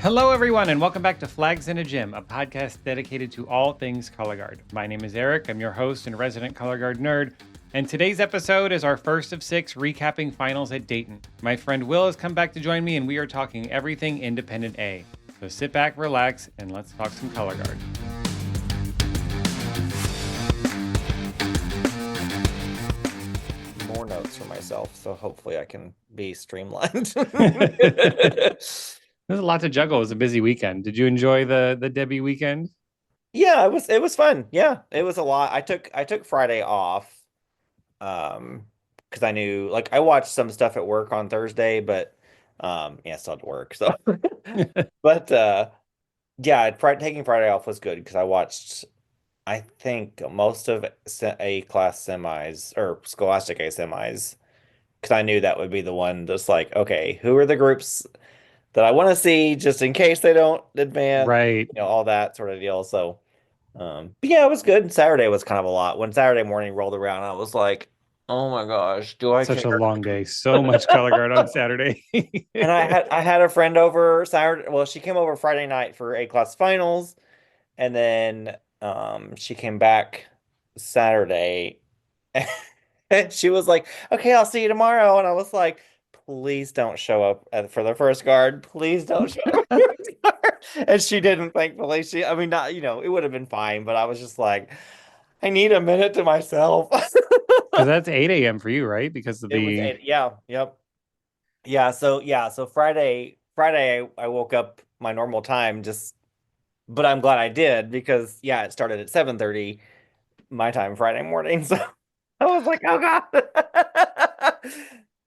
Hello, everyone, and welcome back to Flags in a Gym, a podcast dedicated to all things color guard. My name is Eric. I'm your host and resident color guard nerd. And today's episode is our first of 6 recapping finals at Dayton. My friend Will has come back to join me, and we are talking everything Independent A. So sit back, relax, and let's talk some color guard. More notes for myself, so hopefully I can be streamlined. There's a lot to juggle. It was a busy weekend. Did you enjoy the Debbie weekend? Yeah, it was fun. Yeah, it was a lot. I took Friday off, because I knew, like, I watched some stuff at work on Thursday, but yeah, still had to work. So, but yeah, taking Friday off was good because I watched, I think, most of A class semis or Scholastic A semis, because I knew that would be the one. Just like, okay, who are the groups that I want to see just in case they don't advance, Right. all that sort of deal. So, but yeah, it was good. Saturday was kind of a lot. When Saturday morning rolled around, I was like, oh my gosh, do I Such care? a long day. So much color guard on Saturday. And I had a friend over Saturday. Well, she came over Friday night for A class finals, and then she came back Saturday, and she was like, okay, I'll see you tomorrow. And I was like, please don't show up for the first guard. Please don't show up for the first guard. And she didn't, thankfully. I mean, not, it would have been fine, but I was just like, I need a minute to myself. Because that's 8 a.m. for you, right? Because of It was the... 8, yeah, yep. So Friday I woke up my normal time, but I'm glad I did because yeah, it started at 7:30 my time Friday morning. So I was like, oh God.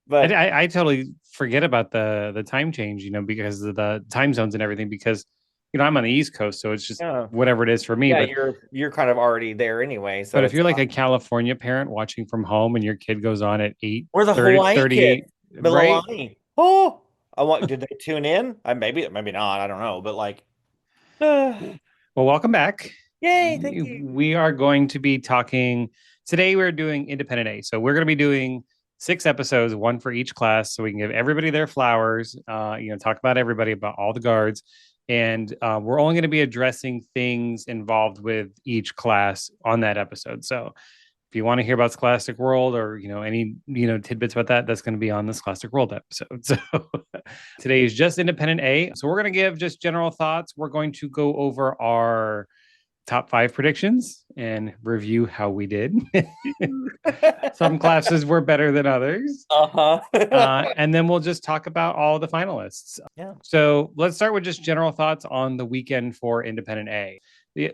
But I totally forget about the time change, because of the time zones and everything, because I'm on the East Coast, so it's just whatever it is for me. yeah, But you're kind of already there anyway. So but if you're like a California parent watching from home and your kid goes on at 8 we're the Hawaii kid, right? Mililani. Oh, did they tune in? Maybe not. I don't know, but like, Well, welcome back. Yay, thank you. We are going to be talking today. We're doing Independent A, so we're going to be doing 6 episodes, one for each class, so we can give everybody their flowers. Talk about everybody, about all the guards, and we're only going to be addressing things involved with each class on that episode. So if you want to hear about Scholastic World or any tidbits about that, that's going to be on the Scholastic World episode. So today is just Independent A. So we're going to give just general thoughts. We're going to go over our top 5 predictions and review how we did. Some classes were better than others. And then we'll just talk about all the finalists. Yeah. So let's start with just general thoughts on the weekend for Independent A.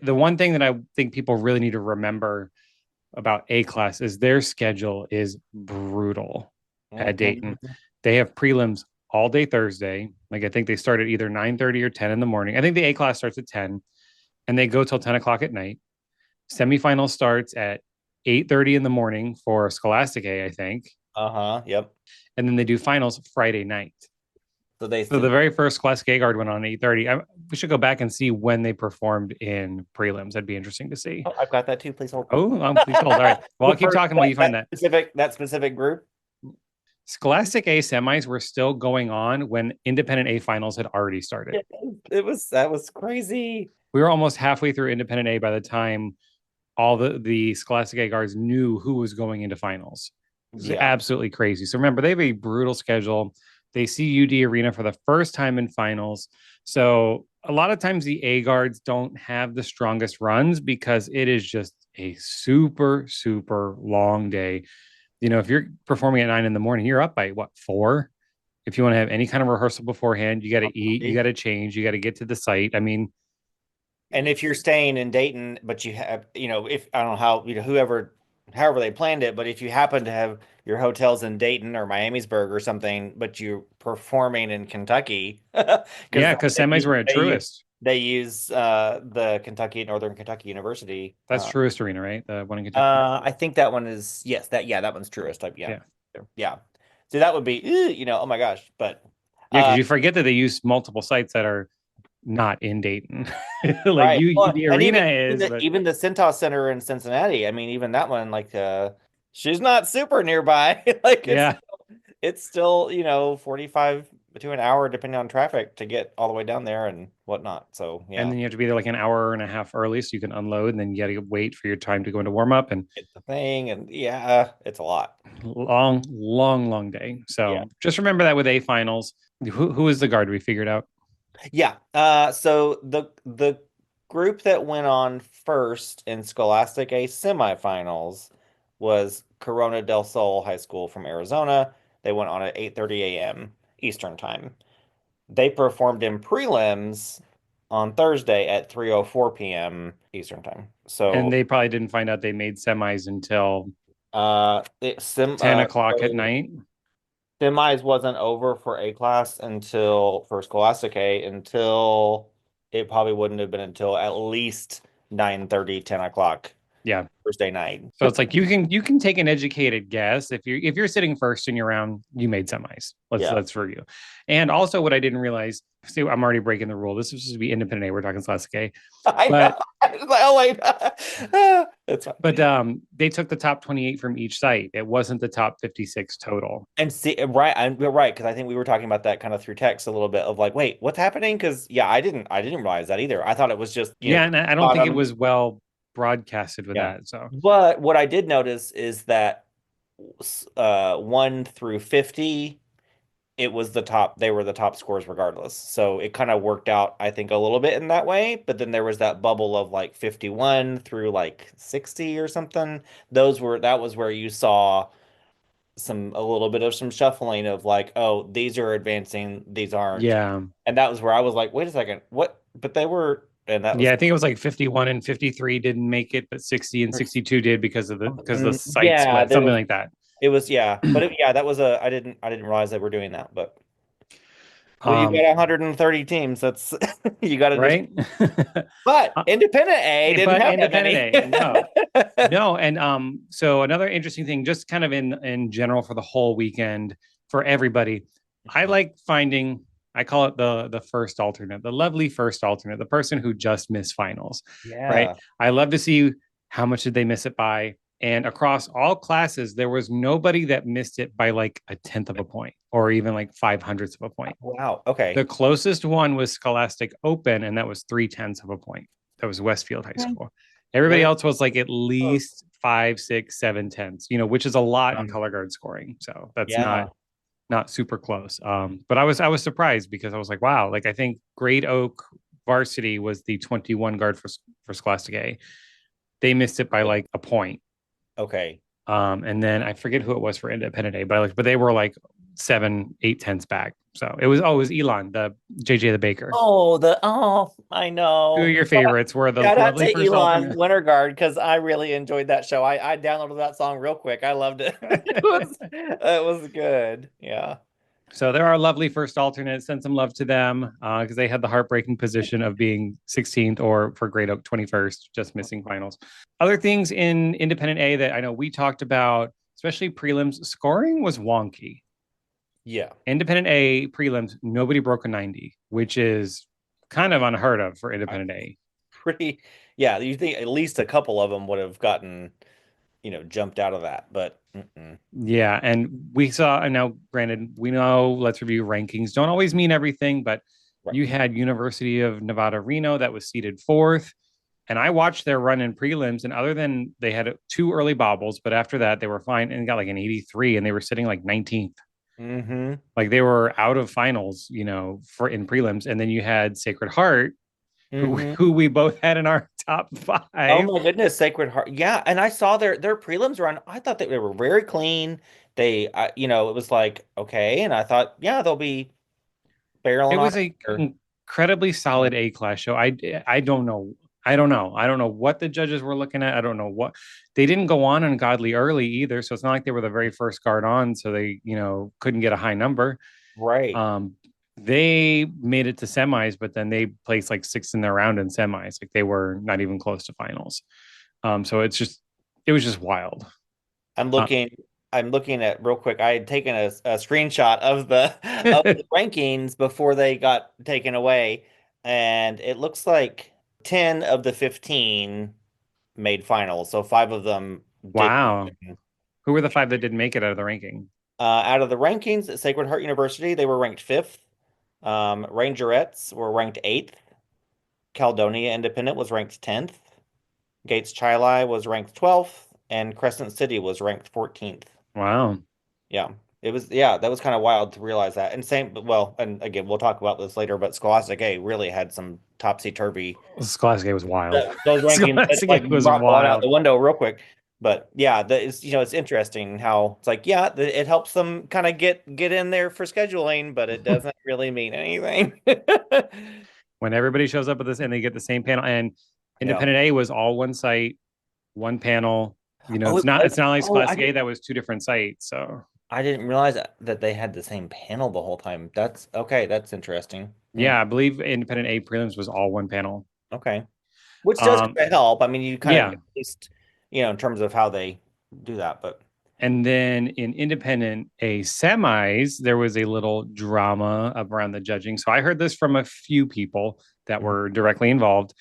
The one thing that I think people really need to remember about A class is their schedule is brutal at Dayton. They have prelims all day Thursday. Like, I think they start at either 9:30 or 10 in the morning. I think the A class starts at 10 and they go till 10 o'clock at night. Semifinal starts at 8:30 in the morning for Scholastic A, I think. Yep. And then they do finals Friday night. So the very first Scholastic A guard went on 8:30. We should go back and see when they performed in prelims. That'd be interesting to see. Oh, I've got that too. Please hold. Please hold. All right. Well, I'll keep talking while you find that. Specific group. Scholastic A semis were still going on when Independent A finals had already started. That was crazy. We were almost halfway through Independent A by the time all the Scholastic A guards knew who was going into finals. It was absolutely crazy. So remember, they have a brutal schedule. They see UD Arena for the first time in finals. So a lot of times the A guards don't have the strongest runs because it is just a super, super long day. If you're performing at 9 in the morning, you're up by 4? If you want to have any kind of rehearsal beforehand, you got to eat, you got to change, you got to get to the site. I mean, and if you're staying in Dayton, but you have, if I don't know how, however they planned it, but if you happen to have your hotels in Dayton or Miamisburg or something, but you're performing in Kentucky, because semis were at Truist. They use the Northern Kentucky University. That's Truist Arena, right? The one in Kentucky. I think that one is that one's Truist. Yeah. So that would be, oh my gosh, but because you forget that they use multiple sites that are not in Dayton. Like the arena even the Cintas Center in Cincinnati. I mean, even that one, like, she's not super nearby. Like, it's still 45 to an hour depending on traffic to get all the way down there and whatnot. So And yeah, then you have to be there like an hour and a half early so you can unload, and then you got to wait for your time to go into warm up, and it's the thing, and yeah, it's a lot. long, long, long day. Yeah. So just remember that with A finals. Who is the guard we figured out? Yeah. So the group that went on first in Scholastic A semifinals was Corona del Sol High School from Arizona. They went on at 8:30 a.m. Eastern Time. They performed in prelims on Thursday at 3:04 p.m. Eastern Time. And So they probably didn't find out they made semis until it sim 10 o'clock at so night. semis wasn't over for A class until for Scholastic A until it probably wouldn't have been until at least 9:30, 10 o'clock Yeah. Thursday night. So it's like you can take an educated guess if you're sitting first in your round, you made semis. Let's Yeah. let's review. And also what I didn't realize, see, I'm already breaking the rule. This is supposed to be independent A. We're talking Classic A. I know. But I was like, oh wait. It's fine. they took the top 28 from each site. It wasn't the top 56 total. And see, right, you're right, because I think we were talking about that kind of through text a little bit of like, wait, what's happening? Because yeah, I didn't realize that either. I thought it was just, Yeah, and I don't think it bottom. was well broadcasted with Yeah. that. So But what I did notice is that 1 through 50, it was the top, they were the top scores regardless. So it kind of worked out, I think, a little bit in that way. But then there was that bubble of like 51 through like 60 or something. That was where you saw a little bit of some shuffling of like, oh, these are advancing, these aren't. yeah. And that was where I was like, wait a second, what? But they were, and that Yeah, was, I think it was like 51 and 53 didn't make it, but 60 and 62 did because of the site yeah, split, there something was, like that. it was, yeah. But yeah, that was I didn't realize that we're doing that. But when you got Um, 130 teams, that's, you got to just, right? but Uh, Independent A didn't but have that independent many. A, no. No, and so another interesting thing, just kind of in general for the whole weekend for everybody, I like finding. I call it the first alternate, the lovely first alternate, the person who just missed finals, right? Yeah. I love to see how much did they miss it by, and across all classes, there was nobody that missed it by like a tenth of a point or even like 500ths of a point. Wow. Okay. The closest one was Scholastic Open, and that was 3/10 of a point. That was Westfield High School. Everybody Very else was like at close. least 5, 6, 7/10, which is a lot in color guard scoring. So that's Yeah. not super close. But I was surprised because I was like, wow, like I think Great Oak varsity was the 21 guard for Scholastic A. They missed it by like a point. Okay. And then I forget who it was for Independent A, but they were like 7, 8/10 back. So it was Elon, the JJ the Baker. I Two of know. your favorites were the Shout out lovely to first Elon alternate. Winter Guard because I really enjoyed that show. I downloaded that song real quick. I loved it. It was good. Yeah. So there are lovely first alternates. Send some love to them because they had the heartbreaking position of being 16th or for Great Oak 21st, just missing finals. Other things in Independent A that I know we talked about, especially prelims, scoring was wonky. Yeah. Independent A prelims, nobody broke a 90, which is kind of unheard of for I- Independent A. Pretty. Yeah. You think at least a couple of them would have gotten, jumped out of that, but Yeah, and we saw, and now granted, we know let's review rankings don't always mean everything, but right. you had University of Nevada, Reno that was seated fourth. And I watched their run in prelims, and other than they had two early bobbles, but after that they were fine and got like an 83, and they were sitting like 19th. Mm-hmm. Like they were out of finals, for in prelims. And then you had Sacred Heart, who Mm-hmm. who we both had in our top Oh five. my goodness, Sacred Heart. Yeah, and I saw their prelims run. I thought that they were very clean. It was like okay, and I thought, yeah, they'll be It barreling on was a it. incredibly solid A class show. I don't know. I don't know. I don't know what the judges were looking at. I don't know what they didn't go on ungodly early either. So it's not like they were the very first guard on, so they couldn't get a high number. Right. Um, they made it to semis, but then they placed like sixth in their round in semis. Like they were not even close to finals. So it was just wild. I'm Uh, looking I'm looking at real quick. I had taken a screenshot of the of the rankings before they got taken away, and it looks like 10 of the 15 made finals. So five of them did. wow. Who were the five that didn't make it out of the ranking? Out of the rankings at Sacred Heart University, they were ranked fifth. Rangerettes were ranked 8th. Caledonia Independent was ranked 10th. Gates Chili was ranked 12th, and Crescent City was ranked 14th. Wow. Yeah. That was kind of wild to realize that. And same, well, and again, we'll talk about this later, but Scholastic A really had some topsy-turvy. Scholastic was wild. Those rankings that like Scholastic was brought one out wild. the window real quick. But yeah, it's interesting how it's like, yeah, it helps them kind of get in there for scheduling, but it doesn't really mean anything. When everybody shows up with this and they get the same panel, and Yeah. Independent A was all one site, one panel. Oh, it It's was. not like Oh, Scholastic A that was two different sites. So I didn't realize that they had the same panel the whole time. That's okay. That's interesting. Hmm. yeah, I believe Independent A prelims was all one panel. Okay. Which does Um, kind of help. I mean, you kind of yeah. at least, in terms of how they do that, but And then in Independent A semis, there was a little drama around the judging. So I heard this from a few people that Mhm. were directly involved.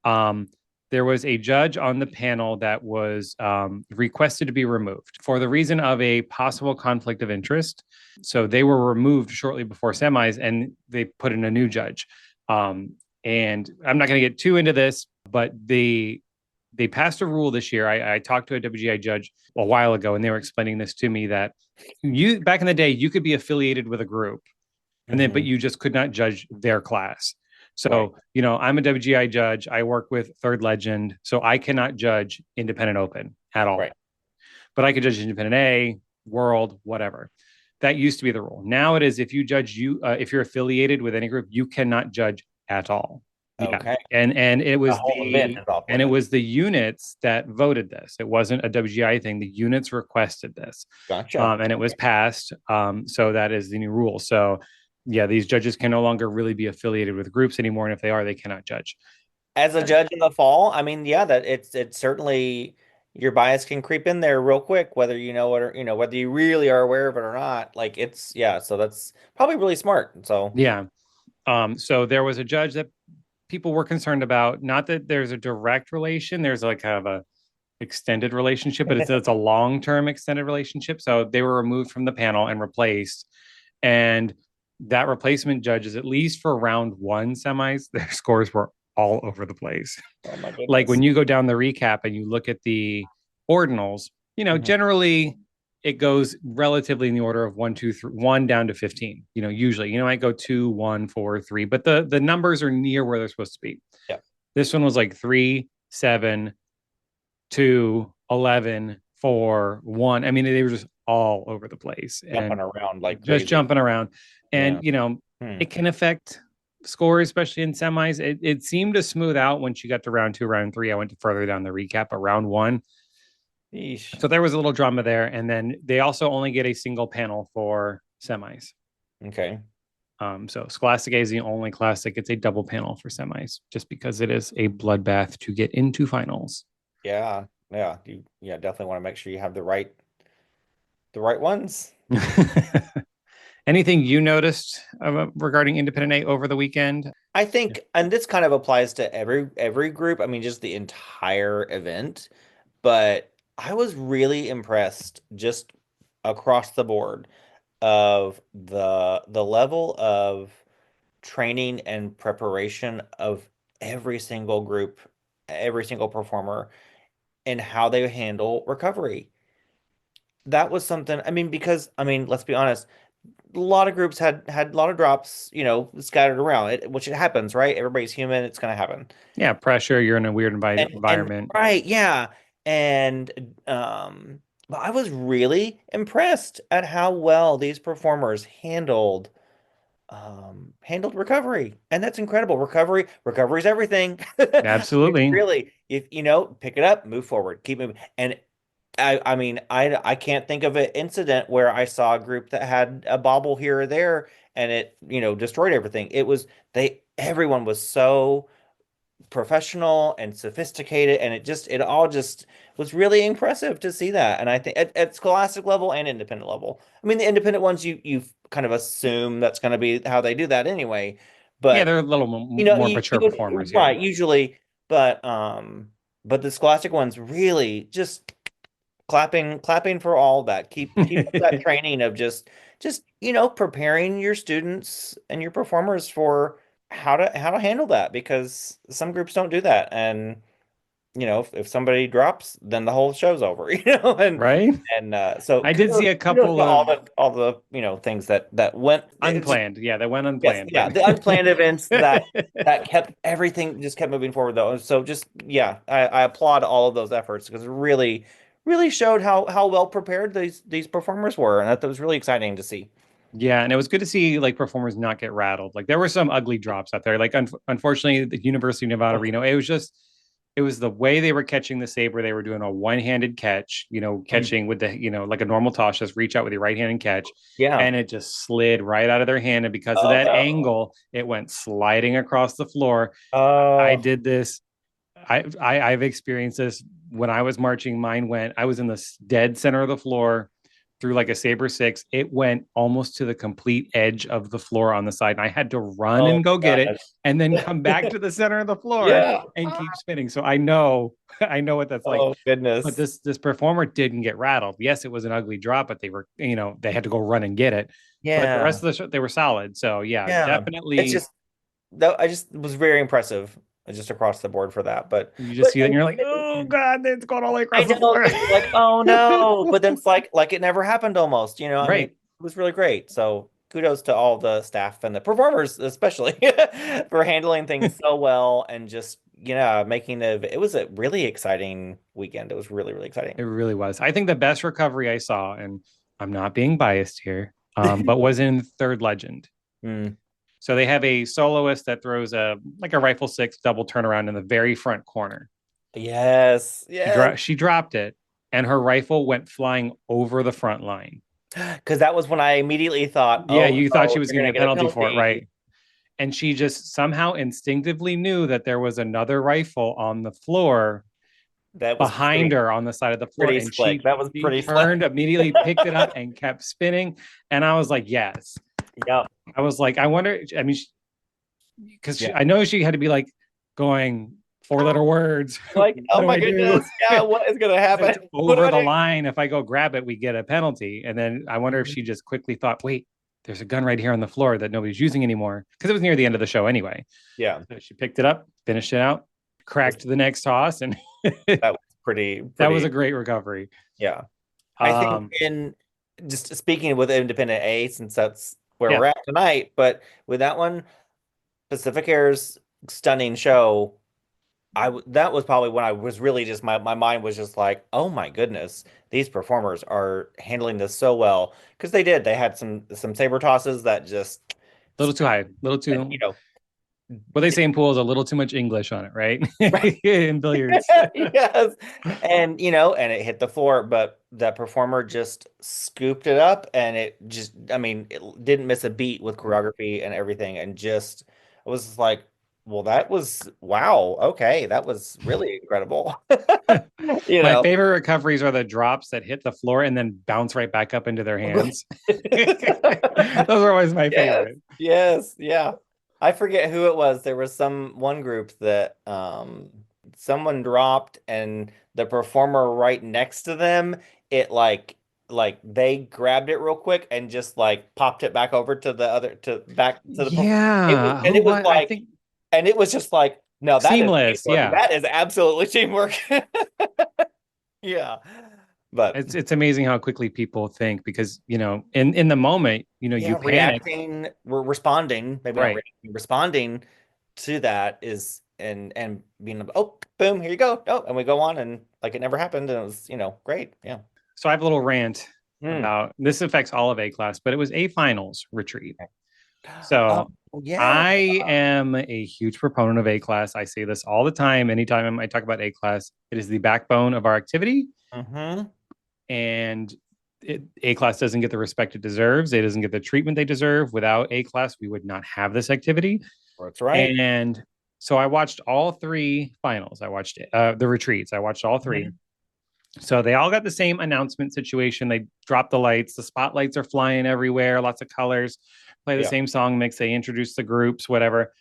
Um, there was a judge on the panel that was requested to be removed for the reason of a possible conflict of interest. So they were removed shortly before semis and they put in a new judge. And I'm not going to get too into this, but they passed a rule this year. I talked to a WGI judge a while ago, and they were explaining this to me that you back in the day you could be affiliated with a group, and then but Mhm. you just could not judge their class. Right, So I'm a WGI judge. I work with Third Legend, so I cannot judge Independent Open at right. all. But I could judge Independent A, World, whatever. That used to be the rule. Now it is if you're affiliated with any group, you cannot judge at all. Yeah, Okay. and The whole event is off it limits. was the units that voted this. It wasn't a WGI thing. The units requested this, Gotcha. and it was Okay. passed. So that is the new rule. So yeah, these judges can no longer really be affiliated with groups anymore, and if they are, they cannot judge. As a judge in the fall, I mean, yeah, that it's certainly your bias can creep in there real quick, whether you know it or whether you really are aware of it or not. Like yeah, so that's probably really smart. So, Yeah. So there was a judge that people were concerned about. Not that there's a direct relation. There's like kind of a extended relationship, but it's a long term extended relationship. So they were removed from the panel and replaced. And that replacement judges, at least for round one semis, their scores were all over the place. oh my Like goodness. when you go down the recap and you look at the ordinals, Mhm. generally it goes relatively in the order of one, two, three, one down to 15. Usually, might go 2, 1, 4, 3, but the numbers are near where they're supposed to be. Yeah. This one was like 3, 7, 2, 11, 4, 1. I mean, they were just all over the place Jumping and around like just crazy. jumping around. Yeah. And, Hmm. it can affect scores, especially in semis. It seemed to smooth out once you got to round two, round three. I went to further down the recap, but round one. Yeesh. So there was a little drama there. And then they also only get a single panel for semis. Okay. So Scholastic A is the only class that gets a double panel for semis, just because it is a bloodbath to get into finals. Yeah. Yeah. You definitely want to make sure you have the right ones. Anything you noticed regarding Independent A over the weekend? I think, and this kind of applies to every group. I mean, just the entire event. But I was really impressed just across the board of the level of training and preparation of every single group, every single performer, and how they handle recovery. That was something, I mean, because I mean, let's be honest, a lot of groups had a lot of drops, scattered around, which it happens, right? Everybody's human, it's gonna happen. Yeah, pressure. You're in a weird And environment. right, yeah. And but I was really impressed at how well these performers handled recovery. And that's incredible. Recovery is everything. It's Absolutely. really, if pick it up, move forward, keep moving. And I mean, I can't think of an incident where I saw a group that had a bobble here or there and it, destroyed everything. Everyone was so professional and sophisticated, and it all just was really impressive to see that. And I think at scholastic level and independent level, I mean, the independent ones, you kind of assume that's going to be how they do that anyway, Yeah, but they're a little more you mature would, performers. Yeah. right, usually, but the scholastic ones really just clapping for all that. Keep up that training of just just, preparing your students and your performers for how to handle that, because some groups don't do that. And if somebody drops, then the whole show's over, Right. so I did see a kudos couple to all of the things that went. It just, unplanned. Yeah, that went yes, unplanned, but yeah, the unplanned events that kept everything just kept moving forward though. So just, yeah, I applaud all of those efforts, because it really showed how well prepared these performers were, and that was really exciting to see. yeah, and it was good to see like performers not get rattled. Like there were some ugly drops out there. Like unfortunately, the University of Nevada Reno, it was the way they were catching the saber. They were doing a one-handed catch, catching with the, like a normal toss, just reach out with your right hand and catch. Yeah. And it just slid right out of their hand. And because of Oh that no. angle, it went sliding across the floor. I Oh, did this. I've experienced this when I was marching. I was in the dead center of the floor through like a saber six. It went almost to the complete edge of the floor on the side. And I had to run oh and go my get it gosh. and then come back to the center of the floor Yeah. and keep spinning. So I know, I know what that's like. Oh But goodness. this performer didn't get rattled. Yes, it was an ugly drop, but they had to go run and get it. But the rest Yeah. of the show, they were solid. So yeah, Yeah. It's definitely just that I just was very impressive, just across the board for that. you just But see that and you're like, oh God, it's going all the way I across the know, floor. because you're like, oh no, but then it's like it never happened almost. I mean, Right. it was really great. So kudos to all the staff and the performers, especially for handling things so well, and just, making it was a really exciting weekend. It was really, really exciting. It really was. I think the best recovery I saw, and I'm not being biased here, but was in Third Legend. Mm. So they have a soloist that throws a rifle six double turnaround in the very front corner. Yes, yes. She dropped it, and her rifle went flying over the front line. Because that was when I immediately thought, Yeah, oh you thought no, she was you're going to gonna get a get a penalty for it, penalty. right? And she just somehow instinctively knew that there was another rifle on the floor That was behind pretty her on the side of the floor, pretty and slick. That was she pretty turned slick. immediately, picked it up, and kept spinning. And I was like, yes. Yeah, I was like, I wonder. I mean, because yeah. I know she had to be like going four-letter words. Like, What oh do my I do? goodness, yeah, what is gonna happen? It's What do over I the do? line. If I go grab it, we get a penalty. And then I wonder if Mhm. she just quickly thought, wait, there's a gun right here on the floor that nobody's using anymore because it was near the end of the show anyway. Yeah, So she picked it up, finished it out, was cracked the next toss, and that was pretty that was pretty. a great recovery. Yeah, I think Um, in just speaking with Independent A, since that's where yeah, we're at tonight, but with that one, Pacific Air's stunning show. That was probably when I was really just my mind was just like, oh my goodness, these performers are handling this so well, because they had some saber tosses that just, a little too high, a little and, too. What they say in pool is a little too much English on it, right? In billiards. yes, and it hit the floor, but the performer just scooped it up, and it just, I mean, it didn't miss a beat with choreography and everything, and just I was just like, well, that was, wow, okay, that was really incredible. you My know. favorite recoveries are the drops that hit the floor and then bounce right back up into their hands. Those are always my Yes, favorite. yes, yeah. I forget who it was. There was some one group that someone dropped, and the performer right next to them, it like they grabbed it real quick and just like popped it back over to the other to back to the performer. Yeah. And Who it was what? I like, think and it was just like, no, that is seamless. teamwork. Yeah. That is absolutely teamwork. Yeah. But It's amazing how quickly people think because, in the moment, you yeah, panic. we're responding, maybe not Right. reacting, responding to that is, and being like, oh, boom, here you go. Oh, and we go on, and like it never happened, and it was, great. Yeah. So I have a little rant Hmm. about this affects all of A class, but it was a finals retreat. Oh, So yeah. I am a huge proponent of A class. I say this all the time. Anytime I talk about A class, it is the backbone of our activity. Mm-hmm. And A class doesn't get the respect it deserves. It doesn't get the treatment they deserve. Without A class, we would not have this activity. That's right. And so I watched all three finals. I watched the retreats. I watched all three. Mhm. So they all got the same announcement situation. They drop the lights, the spotlights are flying everywhere, lots of colors, play the Yeah. same song mix, they introduce the groups, whatever.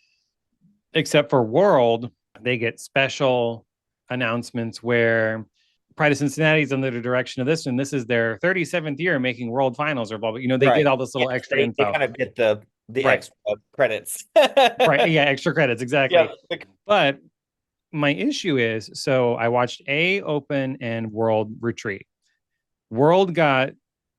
Except for World, they get special announcements where Pride of Cincinnati's under the direction of this, and this is their 37th year making World Finals or blah blah. They get Right. all this Yeah. little extra They info. kind of get the Right. extra credits. Right. Yeah, extra credits, Yeah. exactly. But my issue is, so I watched A Open and World Retreat. World got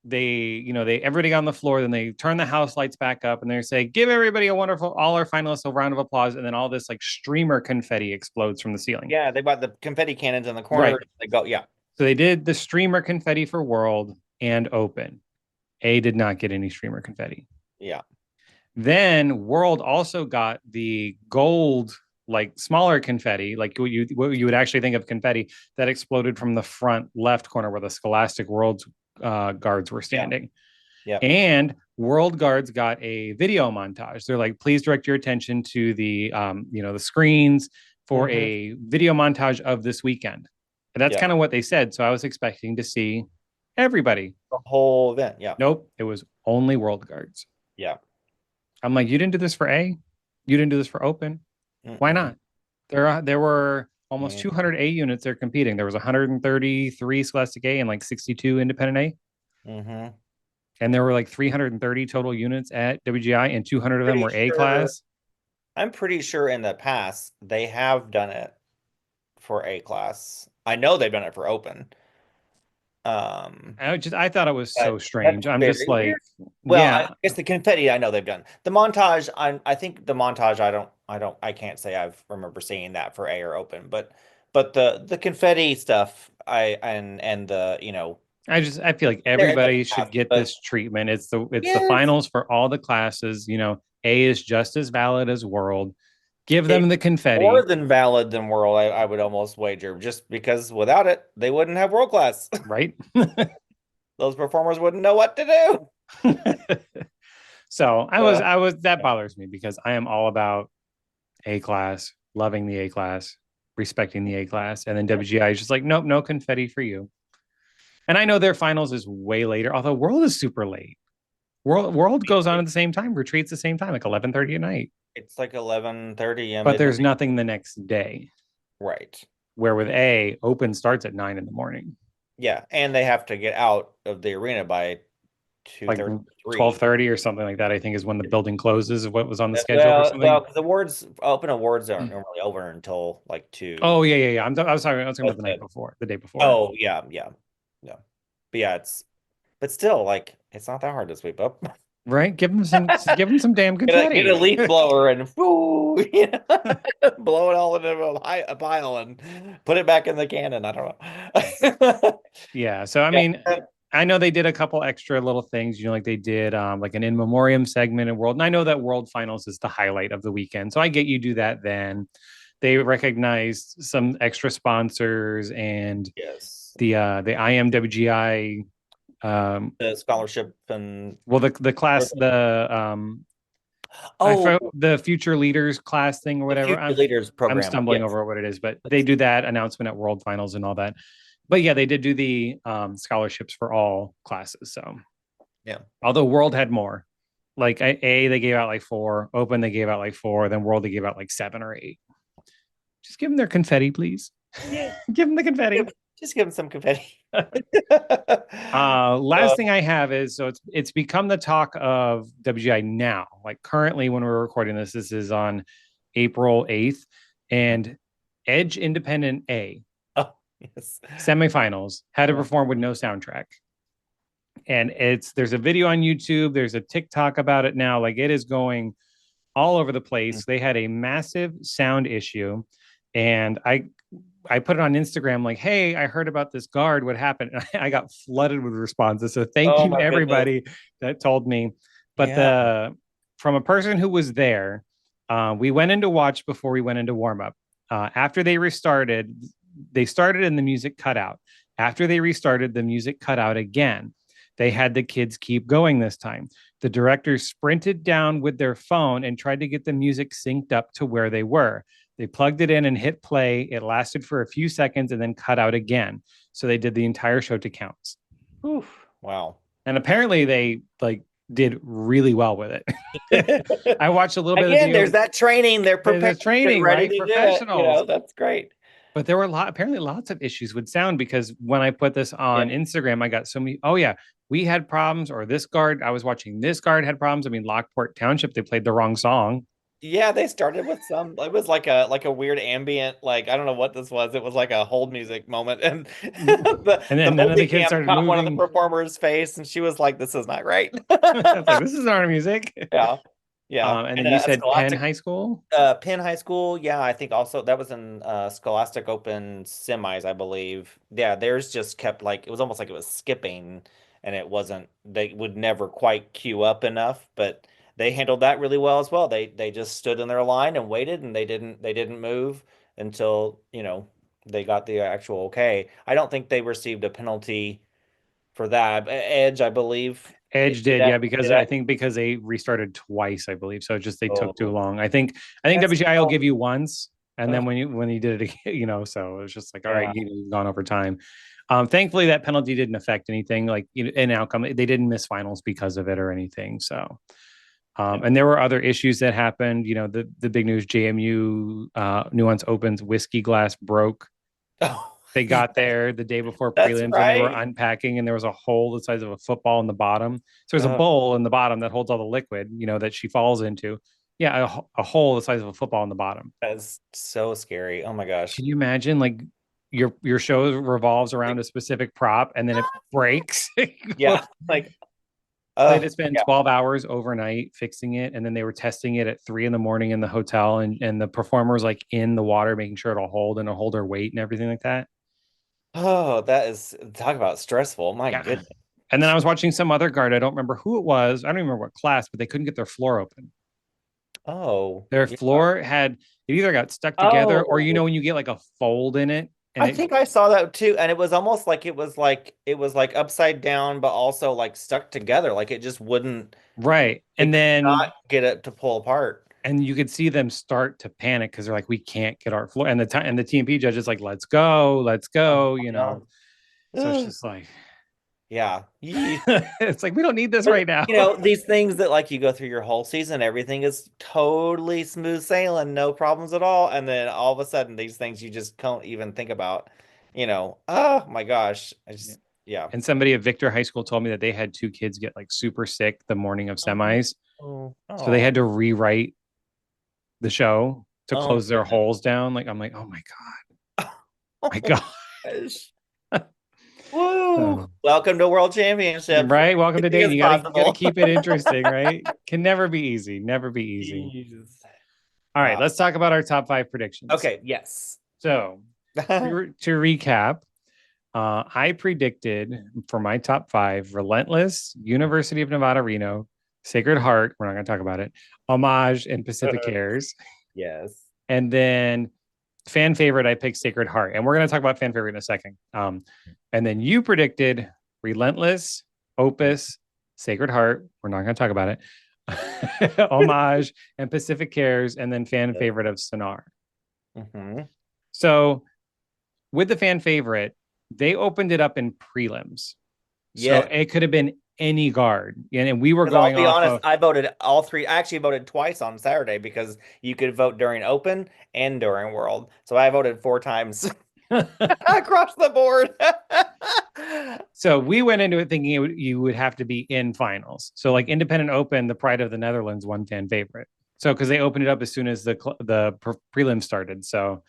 they everybody on the floor, then they turn the house lights back up and they say, give everybody a wonderful, all our finalists a round of applause, and then all this like streamer confetti explodes from the ceiling. Yeah, they bought the confetti cannons in the Right. corner. They go, yeah. So they did the streamer confetti for World and Open. A did not get any streamer confetti. Yeah. Then World also got the gold, like smaller confetti, like what you would actually think of confetti that exploded from the front left corner where the Scholastic World's guards were standing. Yeah. And World Guards got a video montage. They're like, please direct your attention to the screens for a video montage of this weekend. And that's kind of what they said. So I was expecting to see everybody. The whole event. Yeah. Nope, it was only World Guards. Yeah. I'm like, you didn't do this for A, you didn't do this for Open. Why not? There were almost 200 A units they're competing. There was 133 Scholastic A and like 62 Independent A. And there were like 330 total units at WGI, and 200 of them were A class. I'm pretty sure in the past they have done it for A class. I know they've done it for Open. I thought it was so strange. I'm just like, weird. Well, yeah. I guess the confetti I know they've done. The montage, I think the montage I can't say I've remember seeing that for A or Open, but the confetti stuff and the I feel like everybody should get this treatment. It's the finals for all the classes. A is just as valid as World. Give them the confetti. More than valid than World, I would almost wager, just because without it, they wouldn't have world class. Right. Those performers wouldn't know what to do. So that bothers me because I am all about A class, loving the A class, respecting the A class. And then WGI is just like, nope, no confetti for you. And I know their finals is way later, although World is super late. World goes on at the same time, retreats the same time, like 11:30 at night. It's like 11:30. But there's nothing the next day. Right. Where with A, Open starts at 9 in the morning. Yeah, and they have to get out of the arena by 2:30, like 12:30 or something like that. I think is when the building closes. What was on the schedule or something? Well, the open awards aren't normally over until like 2. Oh yeah. I was talking about the night before, the day before. Oh yeah. But yeah, but still, like, it's not that hard to sweep up. Right? Give them some damn confetti. Get a leaf blower and blow it all into a pile and put it back in the cannon. I don't know. Yeah. So I mean, I know they did a couple extra little things, like they did like an in memoriam segment in World. And I know that World Finals is the highlight of the weekend. So I get you do that then. They recognized some extra sponsors and the IMWGI the scholarship and the class the future leaders class thing or whatever. Leaders program. I'm stumbling over what it is, but they do that announcement at World Finals and all that. But yeah, they did do the scholarships for all classes. So yeah, although World had more, like A they gave out like 4, Open they gave out like 4, then World they gave out like 7 or 8. Just give them their confetti, please. Yeah, give them the confetti. Just give them some confetti. Last thing I have is, so it's become the talk of WGI now. Like currently, when we're recording this is on April 8th, and Edge Independent A semifinals had to perform with no soundtrack. And there's a video on YouTube, there's a TikTok about it now. Like it is going all over the place. They had a massive sound issue, and I put it on Instagram like, hey, I heard about this guard. What happened? And I got flooded with responses. So thank you everybody that told me. But from a person who was there, we went into watch before we went into warm up. After they restarted, they started and the music cut out. After they restarted, the music cut out again. They had the kids keep going this time. The directors sprinted down with their phone and tried to get the music synced up to where they were. They plugged it in and hit play. It lasted for a few seconds and then cut out again. So they did the entire show to counts. Oof. Wow. And apparently they did really well with it. I watched a little bit. Again, there's that training. They're prepared. Training, right? Professionals. That's great. But there were apparently lots of issues with sound because when I put this Yeah. on Instagram, I got so many. Oh yeah, we had problems, or this guard. I was watching this guard had problems. I mean, Lockport Township, they played the wrong song, Yeah, they started with some, it was like a weird ambient, like I don't know what this was. It was like a hold music moment, and and the then none of the kids multicam started caught one of the moving. performers' face, and she was like, "This is not right." I was like, this is our music. Yeah, yeah. And And then you a said Penn Scholastic High School, Penn High School, yeah, I think also that was in Scholastic Open semis, I believe. Yeah, theirs just kept like it was almost like it was skipping, and it wasn't. They would never quite queue up enough, but they handled that really well as well. They just stood in their line and waited, and they didn't move until they got the actual okay. I don't think they received a penalty for that. Edge, I believe. Edge Did did, that? yeah, because Did I that? think because they restarted twice, I believe. So it just they took too Oh, long. I think that's WGI will so. give you once, and then Ugh, when you did it again, so it's just like, all right, yeah. you've gone over time. Thankfully, that penalty didn't affect anything, like an outcome. They didn't miss finals because of it or anything. So, Yeah. and there were other issues that happened. The big news: JMU Nuance Opens whiskey glass broke. Oh, They yeah, got there the day before that's prelims and they were right. unpacking, and there was a hole the size of a football in the bottom. So there's a Oh, bowl in the bottom that holds all the liquid, that she falls into. Yeah, a hole the size of a football in the bottom. that's so scary. Oh my gosh. Can you imagine, like, your show revolves around a specific prop and then it breaks? Yeah, like They had to spend yeah. 12 hours overnight fixing it, and then they were testing it at 3 a.m. in the hotel, and the performer was like in the water making sure it'll hold and it'll hold her weight and everything like that. Oh, that is talk about stressful. My Yeah. goodness. And then I was watching some other guard. I don't remember who it was. I don't even remember what class, but they couldn't get their floor open. Oh, Their yeah. floor had it either got stuck together, or Oh, when you get like a fold in it and I it think I saw that too, and it was almost like it was like upside down, but also like stuck together. Like it just wouldn't. right. They And could then not get it to pull apart. you could see them start to panic because they're like, we can't get our floor. And the TMP judge is like, let's go, let's Oh, go. So it's no. just like Yeah. it's like we don't need this But right now. these things that like you go through your whole season, everything is totally smooth sailing, no problems at all. And then all of a sudden, these things you just can't even think about. Oh my gosh. Yeah. And somebody at Victor High School told me that they had two kids get like super sick the morning of Oh, semis. So they oh, had to rewrite the show to oh my close their goodness. holes down. Like, I'm like, oh my Oh my my God. gosh. Woo. Oh. Welcome to World Championships. Right. Welcome to Anything Dayton. is You gotta possible. keep it interesting, right? Can never be easy. Never be easy. Jeez. All right, Wow. let's talk about our top five predictions. Okay, yes. So to recap, I predicted for my top five: Relentless, University of Nevada, Reno, Sacred Heart. We're not going to talk about it. Homage and Pacific Airs. Yes. And then fan favorite, I picked Sacred Heart. And we're going to talk about fan favorite in a second. And then you predicted Relentless, Opus, Sacred Heart. We're not going to talk about it. Homage and Pacific Cares, and then fan Yes. favorite of Sonar. Mm-hmm. So with the fan favorite, they opened it up in prelims. So Yeah. it could have been any guard. And we were Because I'll going be off honest, of I voted all three. I actually voted twice on Saturday because you could vote during Open and during World. So I voted four times across the board. So we went into it thinking you would have to be in finals. So like Independent Open, the Pride of the Netherlands won fan favorite. So because they opened it up as soon as the prelim started. So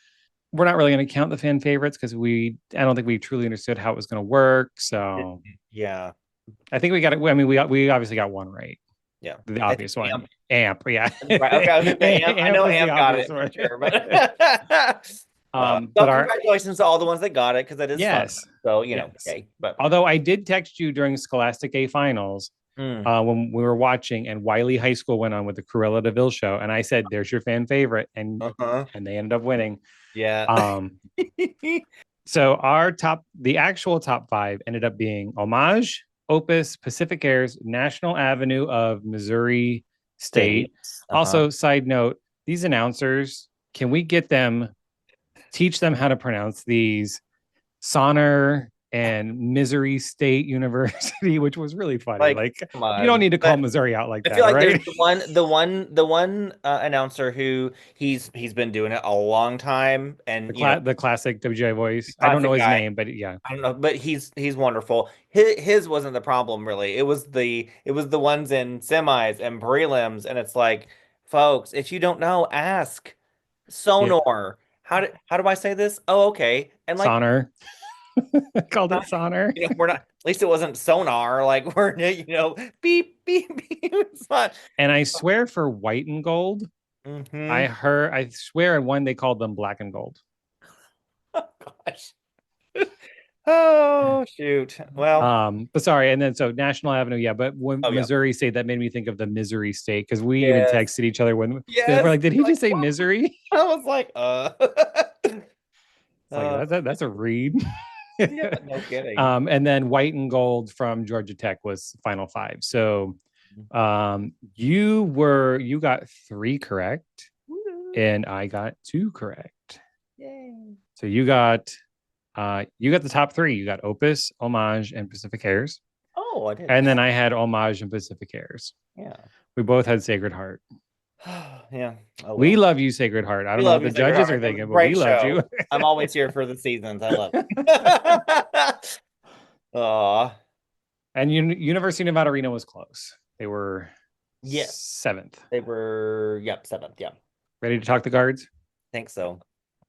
we're not really going to count the fan favorites because I don't think we truly understood how it was going to work. So Yeah. I think we got it. I mean, we obviously got one right. Yeah. The I think obvious one. Amp. Amp, yeah. Right. Okay, I was gonna say Amp. I Amp know was the Amp got obvious it for one. sure, but But well, our congratulations to all the ones that got it because that is fun. yes, So, yes. okay. But Although I did text you during Scholastic A finals mm, when we were watching, and Wiley High School went on with the Cruella DeVille show, and I said, "There's your fan favorite," and uh-huh. they ended up winning. Yeah. Um, so the actual top five ended up being Homage, Opus, Pacific Airs, National Avenue of Missouri State. States. Uh-huh. Also, side note, these announcers, can we get them, teach them how to pronounce these Sonner and Missouri State University, which was really funny. Like, Like, come you don't on. need to call But Missouri out like I feel that, all like there's right? the one announcer who he's been doing it a long time, and The classic WGI voice. I don't know classic his guy. name, but yeah, I don't know, but he's wonderful. His wasn't the problem really. It was the ones in semis and prelims, and it's like, folks, if you don't know, ask yeah. Sonor. How do I say this? Oh, okay. And like, Sonar. I called it not, Sonar. we're not. At least it wasn't sonar. Like we're beep beep beep. It's not. And I swear for white and gold, Hmm. I swear at one they called them black and gold. Oh gosh. Oh shoot. Well. But sorry, and then so National Avenue, yeah. But when Oh yeah. Missouri State, that made me think of the Missouri State because we even Yes. texted each other when we're Yes. like, "Did he Like just say what? Missouri?" I was like, It's like uh, that's a read. yeah, no kidding. And then white and gold from Georgia Tech was Final Five. So you got three correct, Woo. and I got two correct. Yay. So you got the top three. You got Opus, Homage, and Pacific Airs. Oh, I did. And then I had Homage and Pacific Airs. Yeah. We both had Sacred Heart. Yeah. Oh We well. love you, Sacred Heart. I We don't know what love the you, Sacred judges are Heart. It was thinking, a but we great loved you. show. I'm always here for the seasons. I love it. Aw. And University of Nevada, Reno was close. They were Yes. seventh. They were, yep, seventh. Yeah. Ready to talk the guards? Think so.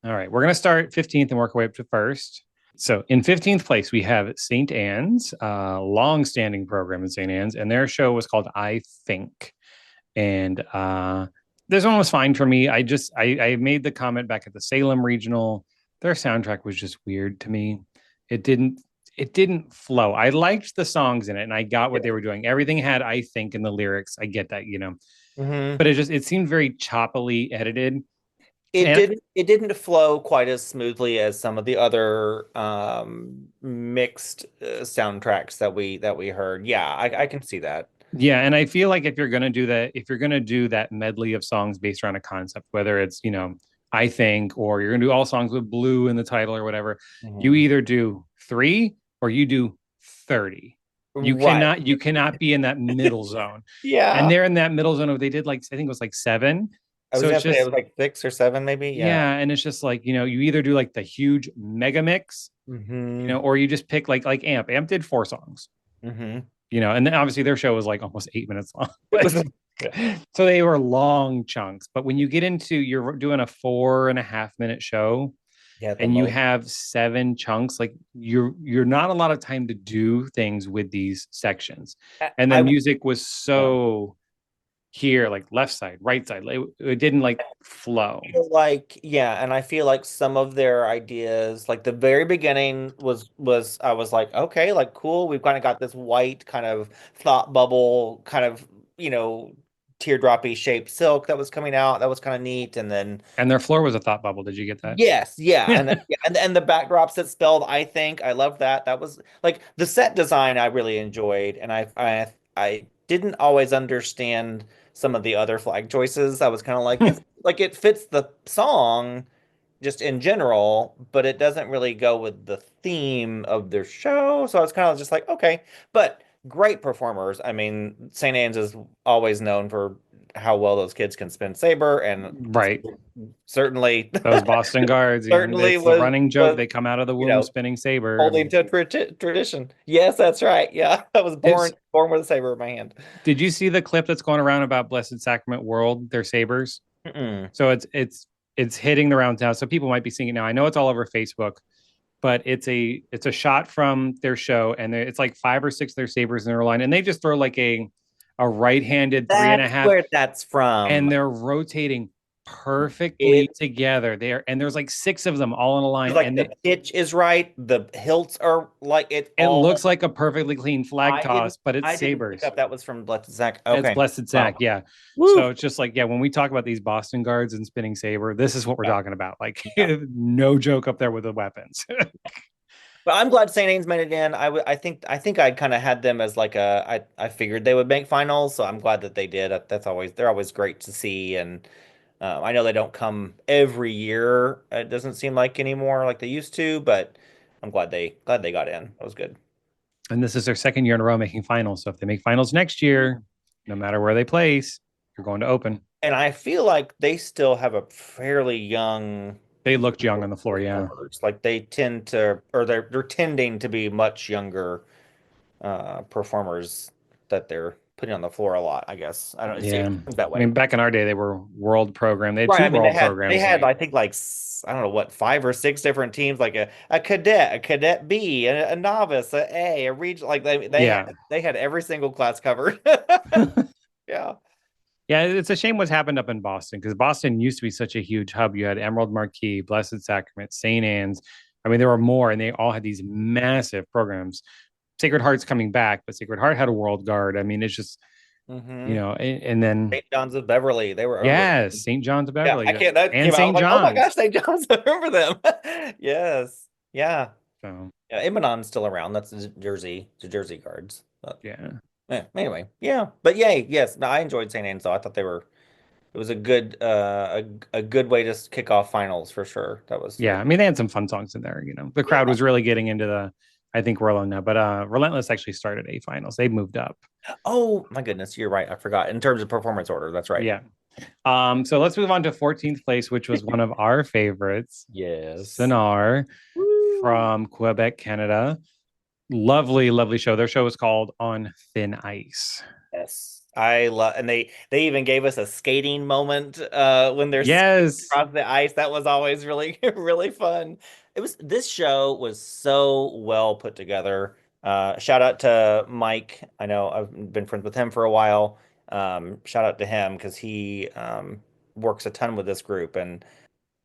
All right. We're going to start 15th and work our way up to first. So in 15th place, we have St. Anne's, long-standing program in St. Anne's, and their show was called I Think. And this one was fine for me. I made the comment back at the Salem Regional. Their soundtrack was just weird to me. It didn't it didn't flow. I liked the songs in it and I got what Yeah. they were doing. Everything had I think in the lyrics. I get that, Hmm. but it seemed very choppily edited. It And didn't flow quite as smoothly as some of the other mixed soundtracks that we heard. Yeah, I can see that. yeah, and I feel like if you're gonna do that medley of songs based around a concept, whether it's, I think, or you're gonna do all songs with blue in the title or whatever, you Mhm. either do three or you do 30. Right. You cannot be in that middle zone. And Yeah. they're in that middle zone of they did like I think it was like seven. I was So gonna it's say it just was like 6 or 7, maybe. Yeah. yeah, and it's just like, you either do like the huge mega mix, Hmm. or you just pick like Amp. Amp did four songs, Hmm. and then obviously their show was like almost 8 minutes long. It was. Like so they were long chunks. But when you get into you're doing a 4.5 minute show Yeah, the and you most. have seven chunks, like you're not a lot of time to do things with these sections. I, And the I music was yeah. so here, like left side, right side. It didn't like flow. Feel like, yeah, and I feel like some of their ideas, like the very beginning was I was like, okay, like cool, we've kind of got this white kind of thought bubble kind of, you know, teardroppy shaped silk that was coming out. That was kind of neat. And then And their floor was a thought bubble. Did you get that? yes, yeah, and then, yeah, and the backdrops that spelled I think. I love that. That was like the set design I really enjoyed, and I didn't always understand some of the other flag choices. I was kind of like this, like it fits the song just in general, but it doesn't really go with the theme of their show. So I was kind of just like, okay, but great performers. I mean, St. Anne's is always known for how well those kids can spin saber, and Right. certainly Those Boston guards, certainly it's the was running joke. was They come out of the you womb know spinning saber. I holding mean, to tradition. Yes, that's right. Yeah, I was born it's, born with a saber in my hand. did you see the clip that's going around about Blessed Sacrament World, their sabers? Mm-mm. So it's hitting the rounds now. So people might be seeing it now. I know it's all over Facebook, but it's a shot from their show, and it's like five or six of their sabers in their line, and they just throw like a right-handed three and a That's half, where that's from. and they're rotating perfectly It together. And there's like six of them all in a line, like and the pitch is right, the hilts are like it it all. looks like a perfectly clean flag I didn't toss, but it's I didn't pick sabers. up that was from Blessed Zach. It's Okay. Blessed Wow. Sack, yeah. So Woo. it's just like, yeah, when we talk about these Boston guards and spinning saber, this is what we're Yeah. talking about. Like, Yeah. no joke up there with the weapons. But I'm glad St. Ains made it in. I think I'd kind of had them as like I figured they would make finals, so I'm glad that they did. They're always great to see, and I know they don't come every year. It doesn't seem like anymore like they used to, but I'm glad they got in. That was good. And this is their second year in a row making finals. So if they make finals next year, no matter where they place, you're going to open. And I feel like they still have a fairly young They looked young group on the of floor. Yeah. performers. Like they tend to, or they're tending to be much younger performers that they're putting on the floor a lot, I guess. I don't see Yeah. it seems that I mean, way. back in our day, they were world program. They had Right. two I mean, they world had they programs. had I think like I don't know what 5 or 6 different teams, like a cadet, a cadet B, a novice, a region. Like Yeah. they had every single class covered. Yeah. Yeah, it's a shame what's happened up in Boston because Boston used to be such a huge hub. You had Emerald Marquis, Blessed Sacrament, St. Anne's. I mean, there were more, and they all had these massive programs. Sacred Heart's coming back, but Sacred Heart had a World Guard. I mean, it's just, Hmm. and then, St. John's of Beverly. They were over. yes, St. John's of Yeah, Beverly I can't. That and came out. I was St. like, oh my John's. gosh, St. John's. I remember them. Yes. Yeah. So, Yeah. Imanon's still around. That's the Jersey Guards. But, yeah. anyway, yeah. But yay, yes. No, I enjoyed St. Anne's though. I thought they were. It was a good a good way to kick off finals for sure. That Yeah. was I mean, they had some fun songs in there. The crowd yeah. was really getting into I think we're alone now, but Relentless actually started A finals. They moved up. Oh my goodness, you're right. I forgot. In terms of performance order, that's right. Yeah. So let's move on to 14th place, which was one of our favorites, Yes. Sonar Woo. from Quebec, Canada. Lovely, lovely show. Their show was called On Thin Ice. Yes. I love, and they even gave us a skating moment when they're skating Yes. across the ice. That was always really really fun. This show was so well put together. Shout out to Mike. I know I've been friends with him for a while. Shout out to him because he works a ton with this group, and